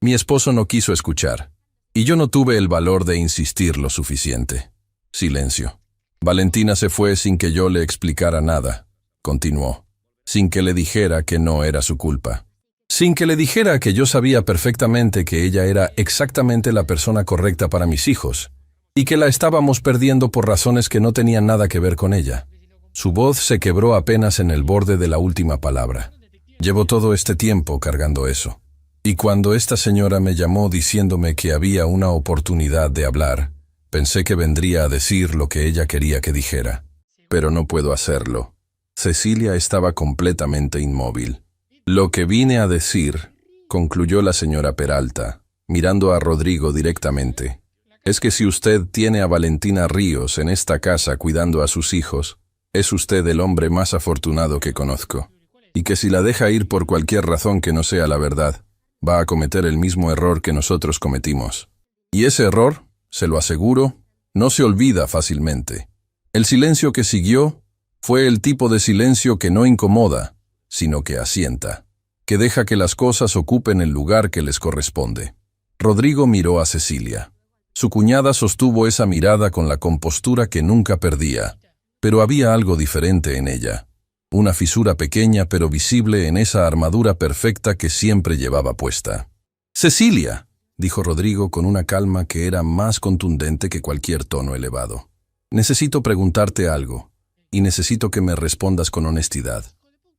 Mi esposo no quiso escuchar, y yo no tuve el valor de insistir lo suficiente. Silencio. Valentina se fue sin que yo le explicara nada. Continuó. Sin que le dijera que no era su culpa. Sin que le dijera que yo sabía perfectamente que ella era exactamente la persona correcta para mis hijos, y que la estábamos perdiendo por razones que no tenían nada que ver con ella. Su voz se quebró apenas en el borde de la última palabra. Llevo todo este tiempo cargando eso. Y cuando esta señora me llamó diciéndome que había una oportunidad de hablar, pensé que vendría a decir lo que ella quería que dijera. Pero no puedo hacerlo. Cecilia estaba completamente inmóvil. Lo que vine a decir, concluyó la señora Peralta, mirando a Rodrigo directamente, es que si usted tiene a Valentina Ríos en esta casa cuidando a sus hijos, es usted el hombre más afortunado que conozco. Y que si la deja ir por cualquier razón que no sea la verdad, va a cometer el mismo error que nosotros cometimos. Y ese error, se lo aseguro, no se olvida fácilmente. El silencio que siguió fue el tipo de silencio que no incomoda, sino que asienta, que deja que las cosas ocupen el lugar que les corresponde. Rodrigo miró a Cecilia. Su cuñada sostuvo esa mirada con la compostura que nunca perdía, pero había algo diferente en ella. Una fisura pequeña pero visible en esa armadura perfecta que siempre llevaba puesta. «Cecilia», dijo Rodrigo con una calma que era más contundente que cualquier tono elevado. «Necesito preguntarte algo, y necesito que me respondas con honestidad.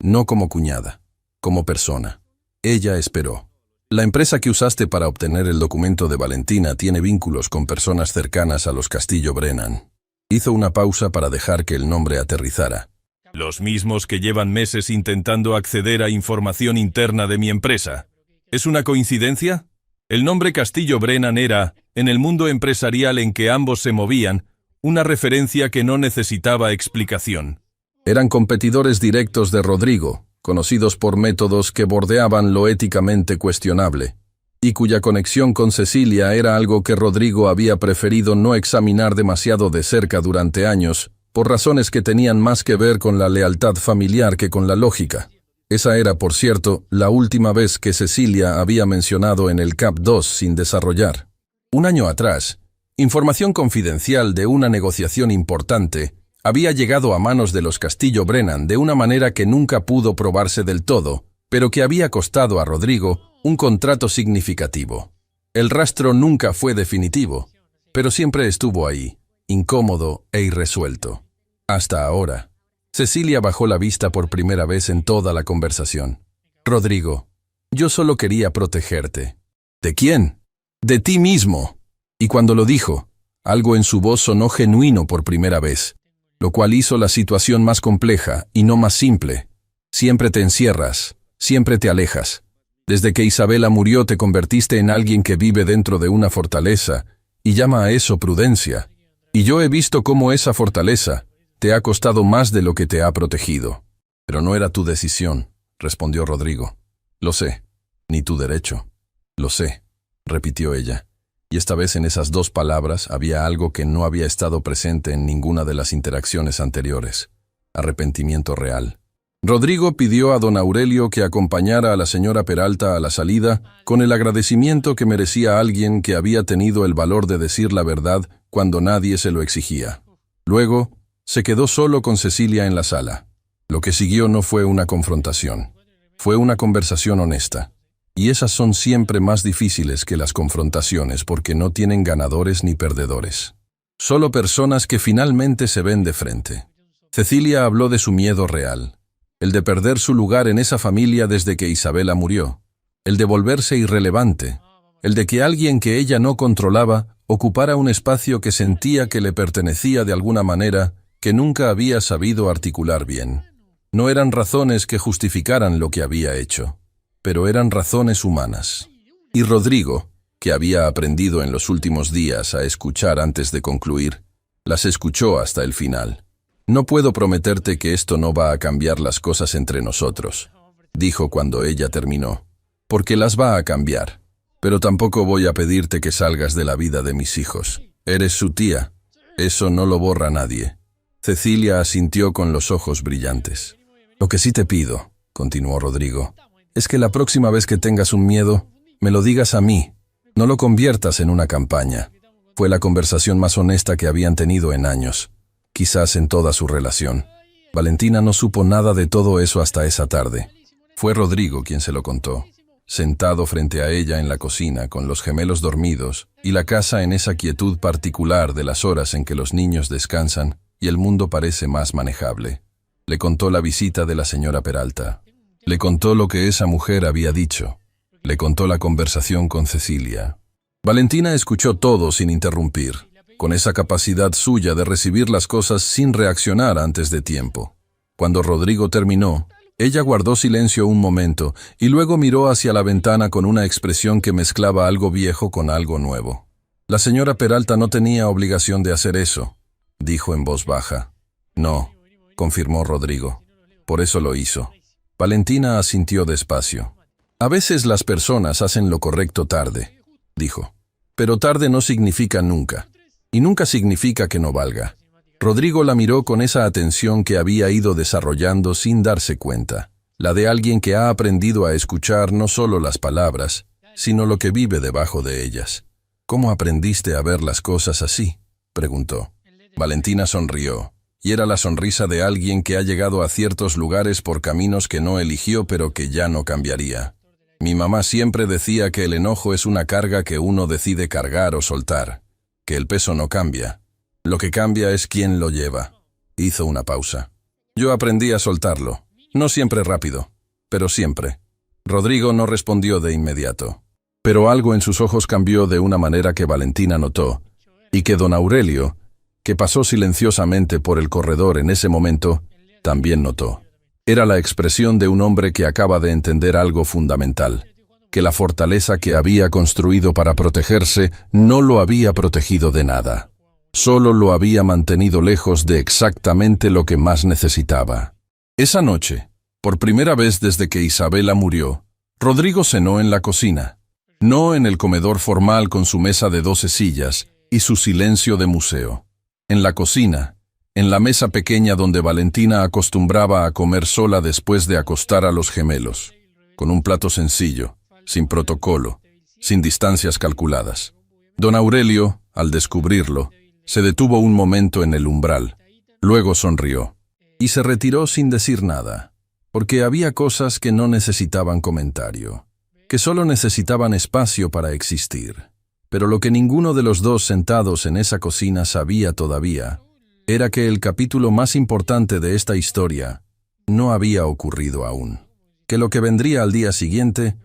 No como cuñada, como persona». Ella esperó. «La empresa que usaste para obtener el documento de Valentina tiene vínculos con personas cercanas a los Castillo Brennan». Hizo una pausa para dejar que el nombre aterrizara. «Los mismos que llevan meses intentando acceder a información interna de mi empresa. ¿Es una coincidencia? El nombre Castillo Brennan era, en el mundo empresarial en que ambos se movían, una referencia que no necesitaba explicación». Eran competidores directos de Rodrigo, conocidos por métodos que bordeaban lo éticamente cuestionable, y cuya conexión con Cecilia era algo que Rodrigo había preferido no examinar demasiado de cerca durante años, por razones que tenían más que ver con la lealtad familiar que con la lógica. Esa era, por cierto, la última vez que Cecilia había mencionado en el CAP 2 sin desarrollar. Un año atrás, información confidencial de una negociación importante había llegado a manos de los Castillo Brennan de una manera que nunca pudo probarse del todo, pero que había costado a Rodrigo un contrato significativo. El rastro nunca fue definitivo, pero siempre estuvo ahí, incómodo e irresuelto. Hasta ahora. Cecilia bajó la vista por primera vez en toda la conversación. «Rodrigo, yo solo quería protegerte». «¿De quién?» «De ti mismo». Y cuando lo dijo, algo en su voz sonó genuino por primera vez, lo cual hizo la situación más compleja y no más simple. Siempre te encierras, siempre te alejas. Desde que Isabela murió te convertiste en alguien que vive dentro de una fortaleza y llama a eso prudencia. Y yo he visto cómo esa fortaleza te ha costado más de lo que te ha protegido. Pero no era tu decisión, respondió Rodrigo. Lo sé, ni tu derecho. Lo sé, repitió ella. Y esta vez en esas dos palabras había algo que no había estado presente en ninguna de las interacciones anteriores. Arrepentimiento real. Rodrigo pidió a don Aurelio que acompañara a la señora Peralta a la salida con el agradecimiento que merecía alguien que había tenido el valor de decir la verdad cuando nadie se lo exigía. Luego, se quedó solo con Cecilia en la sala. Lo que siguió no fue una confrontación. Fue una conversación honesta. Y esas son siempre más difíciles que las confrontaciones porque no tienen ganadores ni perdedores. Solo personas que finalmente se ven de frente. Cecilia habló de su miedo real. El de perder su lugar en esa familia desde que Isabela murió. El de volverse irrelevante. El de que alguien que ella no controlaba ocupara un espacio que sentía que le pertenecía de alguna manera que nunca había sabido articular bien. No eran razones que justificaran lo que había hecho, pero eran razones humanas. Y Rodrigo, que había aprendido en los últimos días a escuchar antes de concluir, las escuchó hasta el final. «No puedo prometerte que esto no va a cambiar las cosas entre nosotros», dijo cuando ella terminó, «porque las va a cambiar. Pero tampoco voy a pedirte que salgas de la vida de mis hijos. Eres su tía. Eso no lo borra nadie. Cecilia asintió con los ojos brillantes. Lo que sí te pido, continuó Rodrigo, es que la próxima vez que tengas un miedo, me lo digas a mí. No lo conviertas en una campaña. Fue la conversación más honesta que habían tenido en años, quizás en toda su relación. Valentina no supo nada de todo eso hasta esa tarde. Fue Rodrigo quien se lo contó. Sentado frente a ella en la cocina, con los gemelos dormidos, y la casa en esa quietud particular de las horas en que los niños descansan y el mundo parece más manejable. Le contó la visita de la señora Peralta. Le contó lo que esa mujer había dicho. Le contó la conversación con Cecilia. Valentina escuchó todo sin interrumpir, con esa capacidad suya de recibir las cosas sin reaccionar antes de tiempo. Cuando Rodrigo terminó, ella guardó silencio un momento y luego miró hacia la ventana con una expresión que mezclaba algo viejo con algo nuevo. La señora Peralta no tenía obligación de hacer eso, dijo en voz baja. No, confirmó Rodrigo. Por eso lo hizo. Valentina asintió despacio. A veces las personas hacen lo correcto tarde, dijo. Pero tarde no significa nunca. Y nunca significa que no valga. Rodrigo la miró con esa atención que había ido desarrollando sin darse cuenta. La de alguien que ha aprendido a escuchar no solo las palabras, sino lo que vive debajo de ellas. ¿Cómo aprendiste a ver las cosas así?, preguntó. Valentina sonrió, y era la sonrisa de alguien que ha llegado a ciertos lugares por caminos que no eligió pero que ya no cambiaría. Mi mamá siempre decía que el enojo es una carga que uno decide cargar o soltar, que el peso no cambia. Lo que cambia es quién lo lleva. Hizo una pausa. Yo aprendí a soltarlo, no siempre rápido, pero siempre. Rodrigo no respondió de inmediato, pero algo en sus ojos cambió de una manera que Valentina notó, y que don Aurelio, que pasó silenciosamente por el corredor en ese momento, también notó. Era la expresión de un hombre que acaba de entender algo fundamental, que la fortaleza que había construido para protegerse no lo había protegido de nada. Solo lo había mantenido lejos de exactamente lo que más necesitaba. Esa noche, por primera vez desde que Isabela murió, Rodrigo cenó en la cocina, no en el comedor formal con su mesa de 12 sillas y su silencio de museo. En la cocina, en la mesa pequeña donde Valentina acostumbraba a comer sola después de acostar a los gemelos, con un plato sencillo, sin protocolo, sin distancias calculadas. Don Aurelio, al descubrirlo, se detuvo un momento en el umbral, luego sonrió, y se retiró sin decir nada, porque había cosas que no necesitaban comentario, que solo necesitaban espacio para existir. Pero lo que ninguno de los dos sentados en esa cocina sabía todavía, era que el capítulo más importante de esta historia no había ocurrido aún, que lo que vendría al día siguiente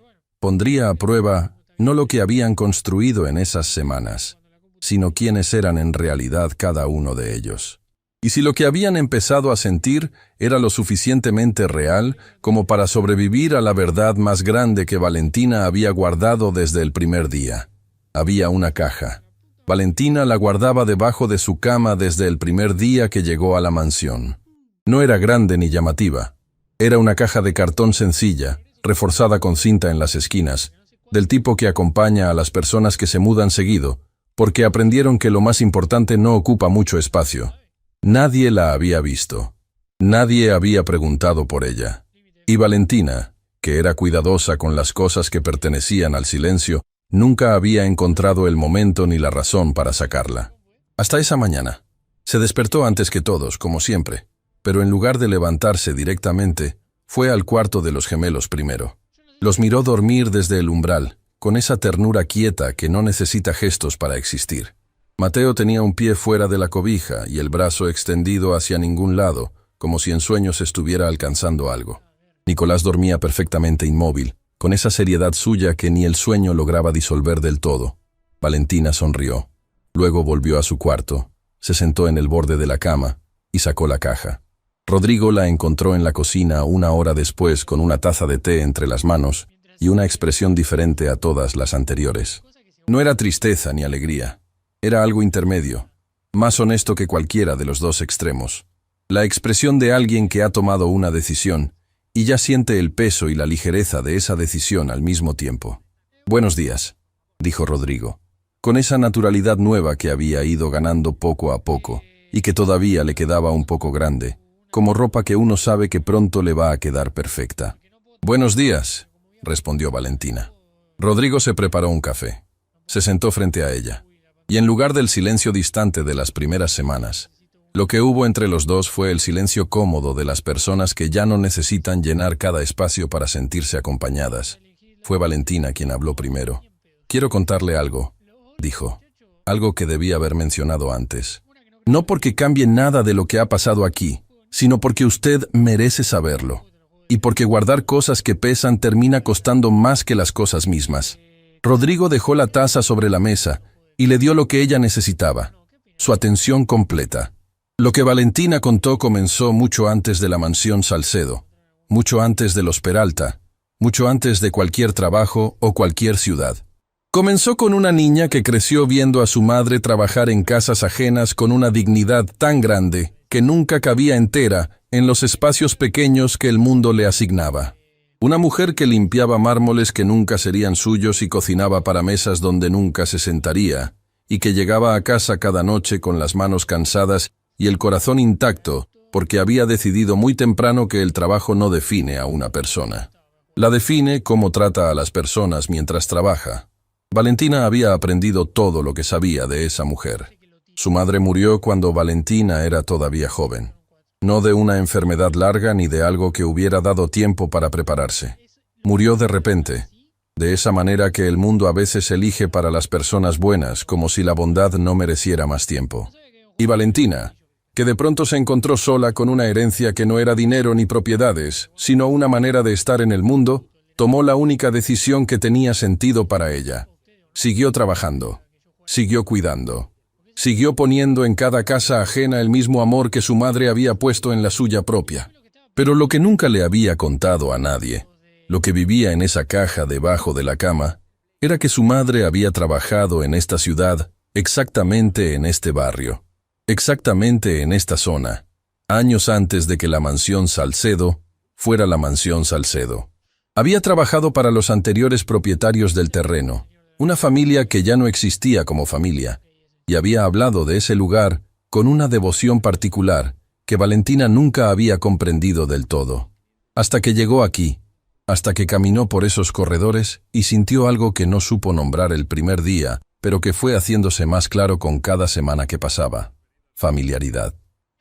pondría a prueba no lo que habían construido en esas semanas, sino quiénes eran en realidad cada uno de ellos. Y si lo que habían empezado a sentir era lo suficientemente real como para sobrevivir a la verdad más grande que Valentina había guardado desde el primer día. Había una caja. Valentina la guardaba debajo de su cama desde el primer día que llegó a la mansión. No era grande ni llamativa. Era una caja de cartón sencilla, reforzada con cinta en las esquinas, del tipo que acompaña a las personas que se mudan seguido, porque aprendieron que lo más importante no ocupa mucho espacio. Nadie la había visto. Nadie había preguntado por ella. Y Valentina, que era cuidadosa con las cosas que pertenecían al silencio, nunca había encontrado el momento ni la razón para sacarla. Hasta esa mañana. Se despertó antes que todos, como siempre, pero en lugar de levantarse directamente, fue al cuarto de los gemelos primero. Los miró dormir desde el umbral, con esa ternura quieta que no necesita gestos para existir. Mateo tenía un pie fuera de la cobija y el brazo extendido hacia ningún lado, como si en sueños estuviera alcanzando algo. Nicolás dormía perfectamente inmóvil, con esa seriedad suya que ni el sueño lograba disolver del todo. Valentina sonrió. Luego volvió a su cuarto, se sentó en el borde de la cama y sacó la caja. Rodrigo la encontró en la cocina una hora después con una taza de té entre las manos y una expresión diferente a todas las anteriores. No era tristeza ni alegría, era algo intermedio, más honesto que cualquiera de los dos extremos. La expresión de alguien que ha tomado una decisión y ya siente el peso y la ligereza de esa decisión al mismo tiempo. «Buenos días», dijo Rodrigo, con esa naturalidad nueva que había ido ganando poco a poco y que todavía le quedaba un poco grande, como ropa que uno sabe que pronto le va a quedar perfecta. «Buenos días», respondió Valentina. Rodrigo se preparó un café. Se sentó frente a ella. Y en lugar del silencio distante de las primeras semanas, lo que hubo entre los dos fue el silencio cómodo de las personas que ya no necesitan llenar cada espacio para sentirse acompañadas. Fue Valentina quien habló primero. «Quiero contarle algo», dijo. «Algo que debía haber mencionado antes. No porque cambie nada de lo que ha pasado aquí, sino porque usted merece saberlo. Y porque guardar cosas que pesan termina costando más que las cosas mismas». Rodrigo dejó la taza sobre la mesa y le dio lo que ella necesitaba, su atención completa. Lo que Valentina contó comenzó mucho antes de la mansión Salcedo, mucho antes de los Peralta, mucho antes de cualquier trabajo o cualquier ciudad. Comenzó con una niña que creció viendo a su madre trabajar en casas ajenas con una dignidad tan grande que nunca cabía entera en los espacios pequeños que el mundo le asignaba. Una mujer que limpiaba mármoles que nunca serían suyos y cocinaba para mesas donde nunca se sentaría, y que llegaba a casa cada noche con las manos cansadas y el corazón intacto, porque había decidido muy temprano que el trabajo no define a una persona. La define cómo trata a las personas mientras trabaja. Valentina había aprendido todo lo que sabía de esa mujer. Su madre murió cuando Valentina era todavía joven. No de una enfermedad larga ni de algo que hubiera dado tiempo para prepararse. Murió de repente, de esa manera que el mundo a veces elige para las personas buenas, como si la bondad no mereciera más tiempo. Y Valentina, que de pronto se encontró sola con una herencia que no era dinero ni propiedades, sino una manera de estar en el mundo, tomó la única decisión que tenía sentido para ella. Siguió trabajando, siguió cuidando. Siguió poniendo en cada casa ajena el mismo amor que su madre había puesto en la suya propia. Pero lo que nunca le había contado a nadie, lo que vivía en esa caja debajo de la cama, era que su madre había trabajado en esta ciudad, exactamente en este barrio, exactamente en esta zona, años antes de que la mansión Salcedo fuera la mansión Salcedo. Había trabajado para los anteriores propietarios del terreno, una familia que ya no existía como familia, y había hablado de ese lugar con una devoción particular que Valentina nunca había comprendido del todo. Hasta que llegó aquí, hasta que caminó por esos corredores y sintió algo que no supo nombrar el primer día, pero que fue haciéndose más claro con cada semana que pasaba. Familiaridad.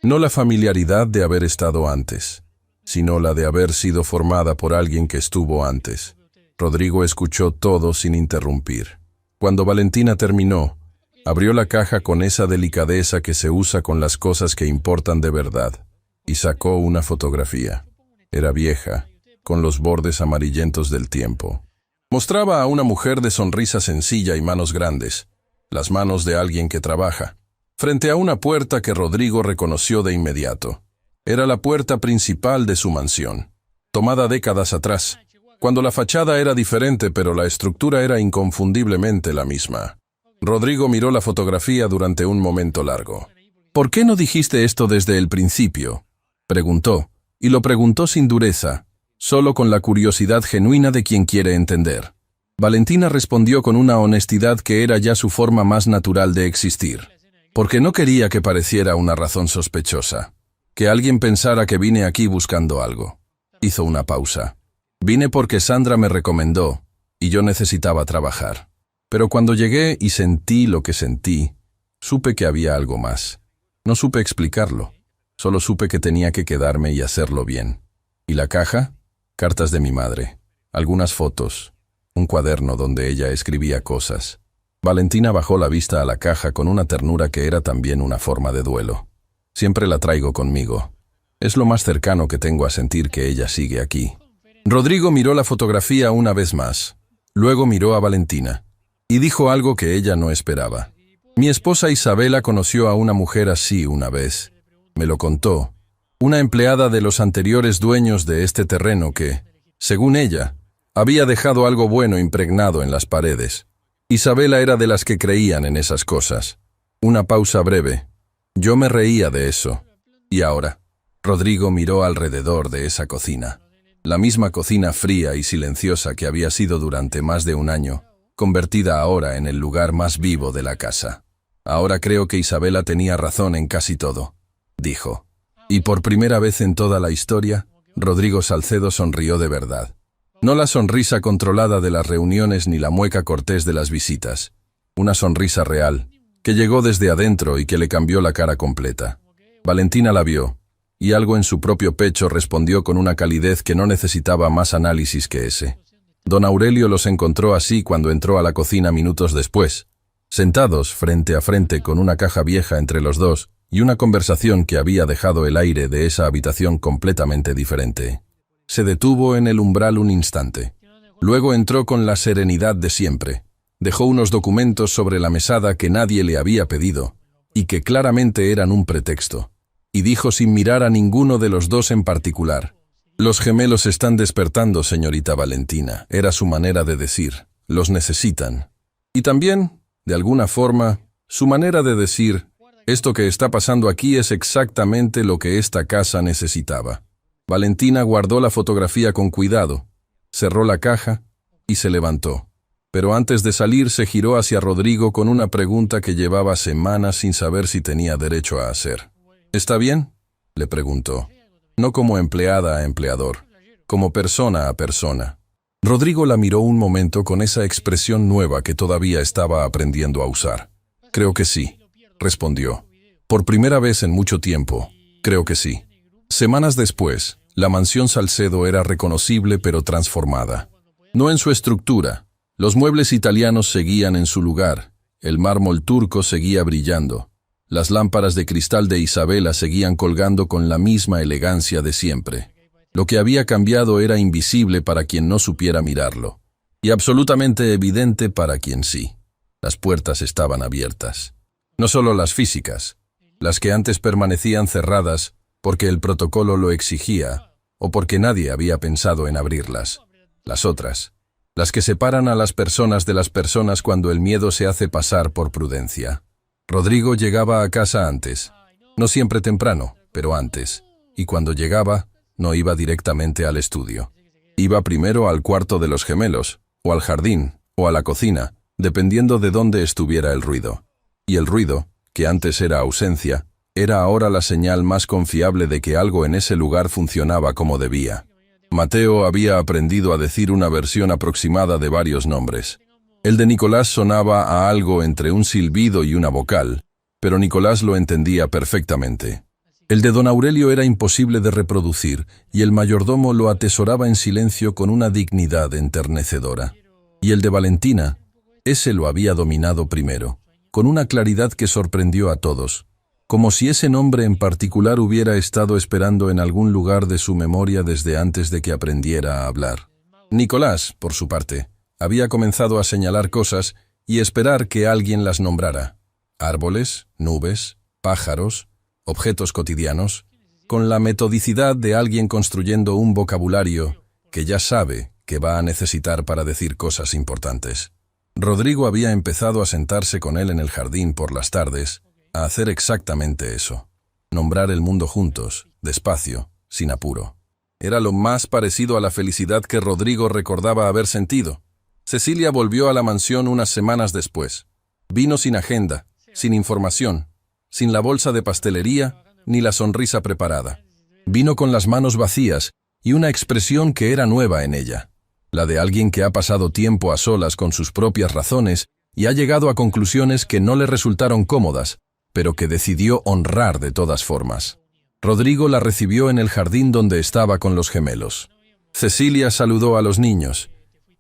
No la familiaridad de haber estado antes, sino la de haber sido formada por alguien que estuvo antes. Rodrigo escuchó todo sin interrumpir. Cuando Valentina terminó, abrió la caja con esa delicadeza que se usa con las cosas que importan de verdad, y sacó una fotografía. Era vieja, con los bordes amarillentos del tiempo. Mostraba a una mujer de sonrisa sencilla y manos grandes, las manos de alguien que trabaja, frente a una puerta que Rodrigo reconoció de inmediato. Era la puerta principal de su mansión, tomada décadas atrás, cuando la fachada era diferente pero la estructura era inconfundiblemente la misma. Rodrigo miró la fotografía durante un momento largo. «¿Por qué no dijiste esto desde el principio?», preguntó, y lo preguntó sin dureza, solo con la curiosidad genuina de quien quiere entender. Valentina respondió con una honestidad que era ya su forma más natural de existir. «Porque no quería que pareciera una razón sospechosa, que alguien pensara que vine aquí buscando algo». Hizo una pausa. «Vine porque Sandra me recomendó, y yo necesitaba trabajar. Pero cuando llegué y sentí lo que sentí, supe que había algo más. No supe explicarlo, solo supe que tenía que quedarme y hacerlo bien. ¿Y la caja? Cartas de mi madre, algunas fotos, un cuaderno donde ella escribía cosas». Valentina bajó la vista a la caja con una ternura que era también una forma de duelo. «Siempre la traigo conmigo. Es lo más cercano que tengo a sentir que ella sigue aquí». Rodrigo miró la fotografía una vez más. Luego miró a Valentina. Y dijo algo que ella no esperaba. «Mi esposa Isabela conoció a una mujer así una vez. Me lo contó. Una empleada de los anteriores dueños de este terreno que, según ella, había dejado algo bueno impregnado en las paredes. Isabela era de las que creían en esas cosas». Una pausa breve. Yo me reía de eso. ¿Y ahora? Rodrigo miró alrededor de esa cocina. La misma cocina fría y silenciosa que había sido durante más de un año, convertida ahora en el lugar más vivo de la casa. Ahora creo que Isabela tenía razón en casi todo, dijo. Y por primera vez en toda la historia, Rodrigo Salcedo sonrió de verdad. No la sonrisa controlada de las reuniones ni la mueca cortés de las visitas. Una sonrisa real, que llegó desde adentro y que le cambió la cara completa. Valentina la vio, y algo en su propio pecho respondió con una calidez que no necesitaba más análisis que ese. Don Aurelio los encontró así cuando entró a la cocina minutos después, sentados frente a frente con una caja vieja entre los dos y una conversación que había dejado el aire de esa habitación completamente diferente. Se detuvo en el umbral un instante. Luego entró con la serenidad de siempre. Dejó unos documentos sobre la mesada que nadie le había pedido, y que claramente eran un pretexto, y dijo sin mirar a ninguno de los dos en particular. «Los gemelos están despertando, señorita Valentina», era su manera de decir. «Los necesitan». Y también, de alguna forma, su manera de decir, «Esto que está pasando aquí es exactamente lo que esta casa necesitaba». Valentina guardó la fotografía con cuidado, cerró la caja y se levantó. Pero antes de salir se giró hacia Rodrigo con una pregunta que llevaba semanas sin saber si tenía derecho a hacer. «¿Está bien?», le preguntó. No como empleada a empleador, como persona a persona. Rodrigo la miró un momento con esa expresión nueva que todavía estaba aprendiendo a usar. «Creo que sí», respondió. «Por primera vez en mucho tiempo, creo que sí». Semanas después, la mansión Salcedo era reconocible pero transformada. No en su estructura. Los muebles italianos seguían en su lugar, el mármol turco seguía brillando, las lámparas de cristal de Isabela seguían colgando con la misma elegancia de siempre. Lo que había cambiado era invisible para quien no supiera mirarlo, y absolutamente evidente para quien sí. Las puertas estaban abiertas. No solo las físicas, las que antes permanecían cerradas porque el protocolo lo exigía o porque nadie había pensado en abrirlas. Las otras, las que separan a las personas de las personas cuando el miedo se hace pasar por prudencia. Rodrigo llegaba a casa antes, no siempre temprano, pero antes, y cuando llegaba, no iba directamente al estudio. Iba primero al cuarto de los gemelos, o al jardín, o a la cocina, dependiendo de dónde estuviera el ruido. Y el ruido, que antes era ausencia, era ahora la señal más confiable de que algo en ese lugar funcionaba como debía. Mateo había aprendido a decir una versión aproximada de varios nombres. El de Nicolás sonaba a algo entre un silbido y una vocal, pero Nicolás lo entendía perfectamente. El de don Aurelio era imposible de reproducir, y el mayordomo lo atesoraba en silencio con una dignidad enternecedora. Y el de Valentina, ese lo había dominado primero, con una claridad que sorprendió a todos, como si ese nombre en particular hubiera estado esperando en algún lugar de su memoria desde antes de que aprendiera a hablar. Nicolás, por su parte, había comenzado a señalar cosas y esperar que alguien las nombrara. Árboles, nubes, pájaros, objetos cotidianos, con la metodicidad de alguien construyendo un vocabulario que ya sabe que va a necesitar para decir cosas importantes. Rodrigo había empezado a sentarse con él en el jardín por las tardes, a hacer exactamente eso. Nombrar el mundo juntos, despacio, sin apuro. Era lo más parecido a la felicidad que Rodrigo recordaba haber sentido. Cecilia volvió a la mansión unas semanas después. Vino sin agenda, sin información, sin la bolsa de pastelería, ni la sonrisa preparada. Vino con las manos vacías y una expresión que era nueva en ella, la de alguien que ha pasado tiempo a solas con sus propias razones y ha llegado a conclusiones que no le resultaron cómodas, pero que decidió honrar de todas formas. Rodrigo la recibió en el jardín donde estaba con los gemelos. Cecilia saludó a los niños,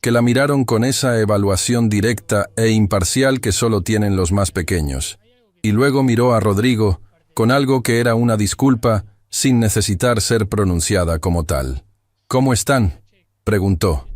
que la miraron con esa evaluación directa e imparcial que solo tienen los más pequeños, y luego miró a Rodrigo con algo que era una disculpa sin necesitar ser pronunciada como tal. «¿Cómo están?», preguntó.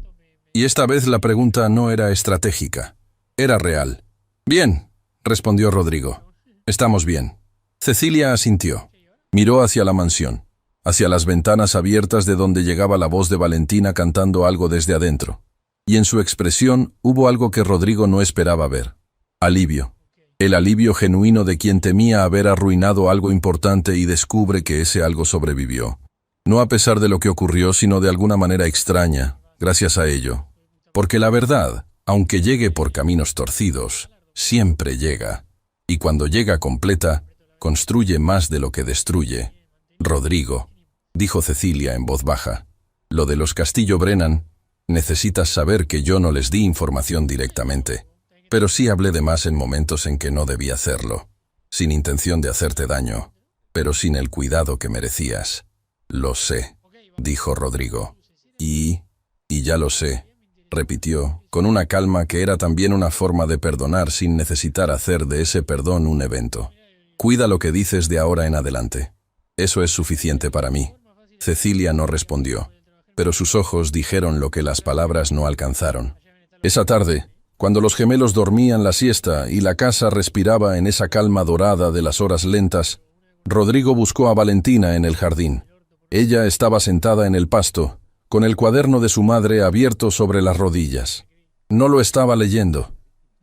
Y esta vez la pregunta no era estratégica, era real. «Bien», respondió Rodrigo. «Estamos bien». Cecilia asintió. Miró hacia la mansión, hacia las ventanas abiertas de donde llegaba la voz de Valentina cantando algo desde adentro. Y en su expresión hubo algo que Rodrigo no esperaba ver. Alivio. El alivio genuino de quien temía haber arruinado algo importante y descubre que ese algo sobrevivió. No a pesar de lo que ocurrió, sino de alguna manera extraña, gracias a ello. Porque la verdad Aunque llegue por caminos torcidos, siempre llega. Y cuando llega completa, construye más de lo que destruye. Rodrigo, dijo Cecilia en voz baja, lo de los Castillo Brennan, necesitas saber que yo no les di información directamente, pero sí hablé de más en momentos en que no debía hacerlo, sin intención de hacerte daño, pero sin el cuidado que merecías. Lo sé, dijo Rodrigo. Y ya lo sé, repitió, con una calma que era también una forma de perdonar sin necesitar hacer de ese perdón un evento. Cuida lo que dices de ahora en adelante. Eso es suficiente para mí. Cecilia no respondió, pero sus ojos dijeron lo que las palabras no alcanzaron. Esa tarde, cuando los gemelos dormían la siesta y la casa respiraba en esa calma dorada de las horas lentas, Rodrigo buscó a Valentina en el jardín. Ella estaba sentada en el pasto, con el cuaderno de su madre abierto sobre las rodillas. No lo estaba leyendo,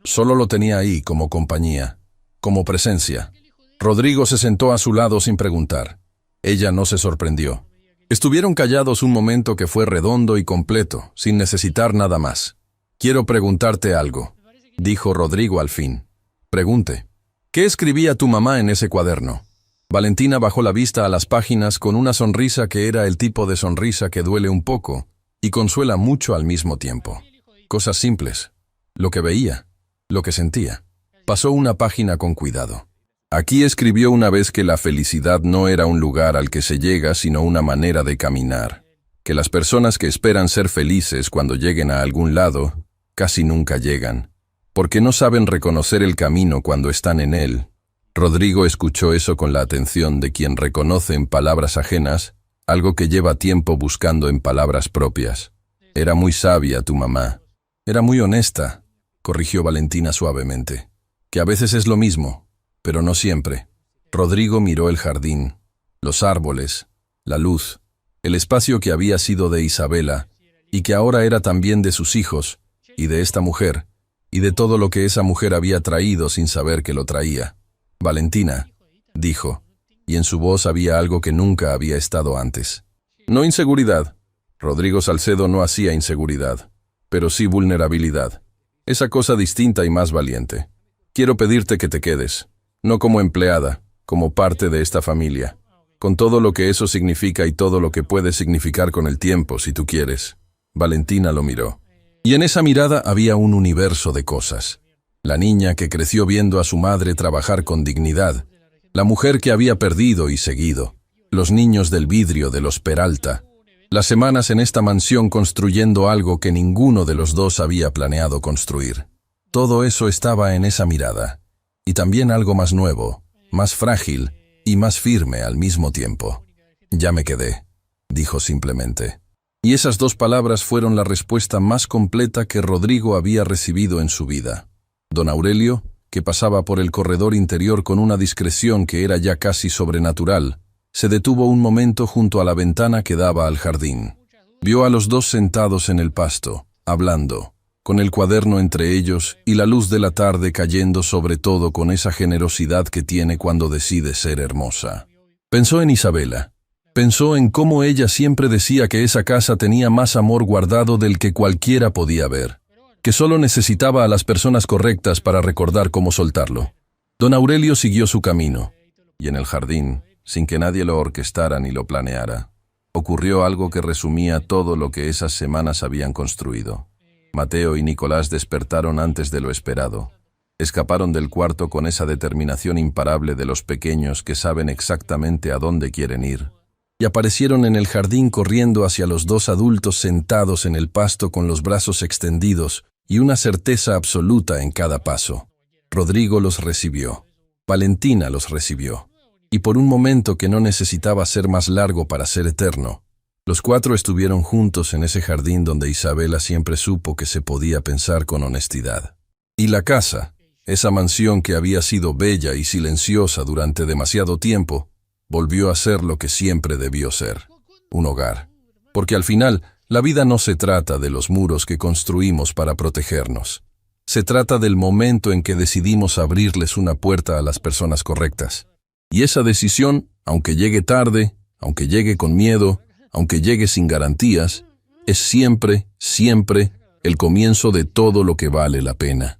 solo lo tenía ahí como compañía, como presencia. Rodrigo se sentó a su lado sin preguntar. Ella no se sorprendió. Estuvieron callados un momento que fue redondo y completo, sin necesitar nada más. «Quiero preguntarte algo», dijo Rodrigo al fin. «Pregunte. ¿Qué escribía tu mamá en ese cuaderno?» Valentina bajó la vista a las páginas con una sonrisa que era el tipo de sonrisa que duele un poco y consuela mucho al mismo tiempo. Cosas simples. Lo que veía, lo que sentía. Pasó una página con cuidado. Aquí escribió una vez que la felicidad no era un lugar al que se llega, sino una manera de caminar. Que las personas que esperan ser felices cuando lleguen a algún lado, casi nunca llegan, porque no saben reconocer el camino cuando están en él. Rodrigo escuchó eso con la atención de quien reconoce en palabras ajenas algo que lleva tiempo buscando en palabras propias. Era muy sabia tu mamá. Era muy honesta, corrigió Valentina suavemente. Que a veces es lo mismo, pero no siempre. Rodrigo miró el jardín, los árboles, la luz, el espacio que había sido de Isabela y que ahora era también de sus hijos y de esta mujer y de todo lo que esa mujer había traído sin saber que lo traía. Valentina, dijo, y en su voz había algo que nunca había estado antes. No inseguridad. Rodrigo Salcedo no hacía inseguridad, pero sí vulnerabilidad. Esa cosa distinta y más valiente. Quiero pedirte que te quedes, no como empleada, como parte de esta familia, con todo lo que eso significa y todo lo que puede significar con el tiempo, si tú quieres. Valentina lo miró. Y en esa mirada había un universo de cosas. La niña que creció viendo a su madre trabajar con dignidad, la mujer que había perdido y seguido, los niños del vidrio de los Peralta, las semanas en esta mansión construyendo algo que ninguno de los dos había planeado construir. Todo eso estaba en esa mirada, y también algo más nuevo, más frágil y más firme al mismo tiempo. Ya me quedé, dijo simplemente. Y esas dos palabras fueron la respuesta más completa que Rodrigo había recibido en su vida. Don Aurelio, que pasaba por el corredor interior con una discreción que era ya casi sobrenatural, se detuvo un momento junto a la ventana que daba al jardín. Vio a los dos sentados en el pasto, hablando, con el cuaderno entre ellos y la luz de la tarde cayendo sobre todo con esa generosidad que tiene cuando decide ser hermosa. Pensó en Isabela. Pensó en cómo ella siempre decía que esa casa tenía más amor guardado del que cualquiera podía ver, que solo necesitaba a las personas correctas para recordar cómo soltarlo. Don Aurelio siguió su camino, y en el jardín, sin que nadie lo orquestara ni lo planeara, ocurrió algo que resumía todo lo que esas semanas habían construido. Mateo y Nicolás despertaron antes de lo esperado. Escaparon del cuarto con esa determinación imparable de los pequeños que saben exactamente a dónde quieren ir, y aparecieron en el jardín corriendo hacia los dos adultos sentados en el pasto con los brazos extendidos y una certeza absoluta en cada paso. Rodrigo los recibió. Valentina los recibió. Y por un momento que no necesitaba ser más largo para ser eterno, los cuatro estuvieron juntos en ese jardín donde Isabela siempre supo que se podía pensar con honestidad. Y la casa, esa mansión que había sido bella y silenciosa durante demasiado tiempo, volvió a ser lo que siempre debió ser, un hogar. Porque al final, la vida no se trata de los muros que construimos para protegernos. Se trata del momento en que decidimos abrirles una puerta a las personas correctas. Y esa decisión, aunque llegue tarde, aunque llegue con miedo, aunque llegue sin garantías, es siempre, siempre el comienzo de todo lo que vale la pena.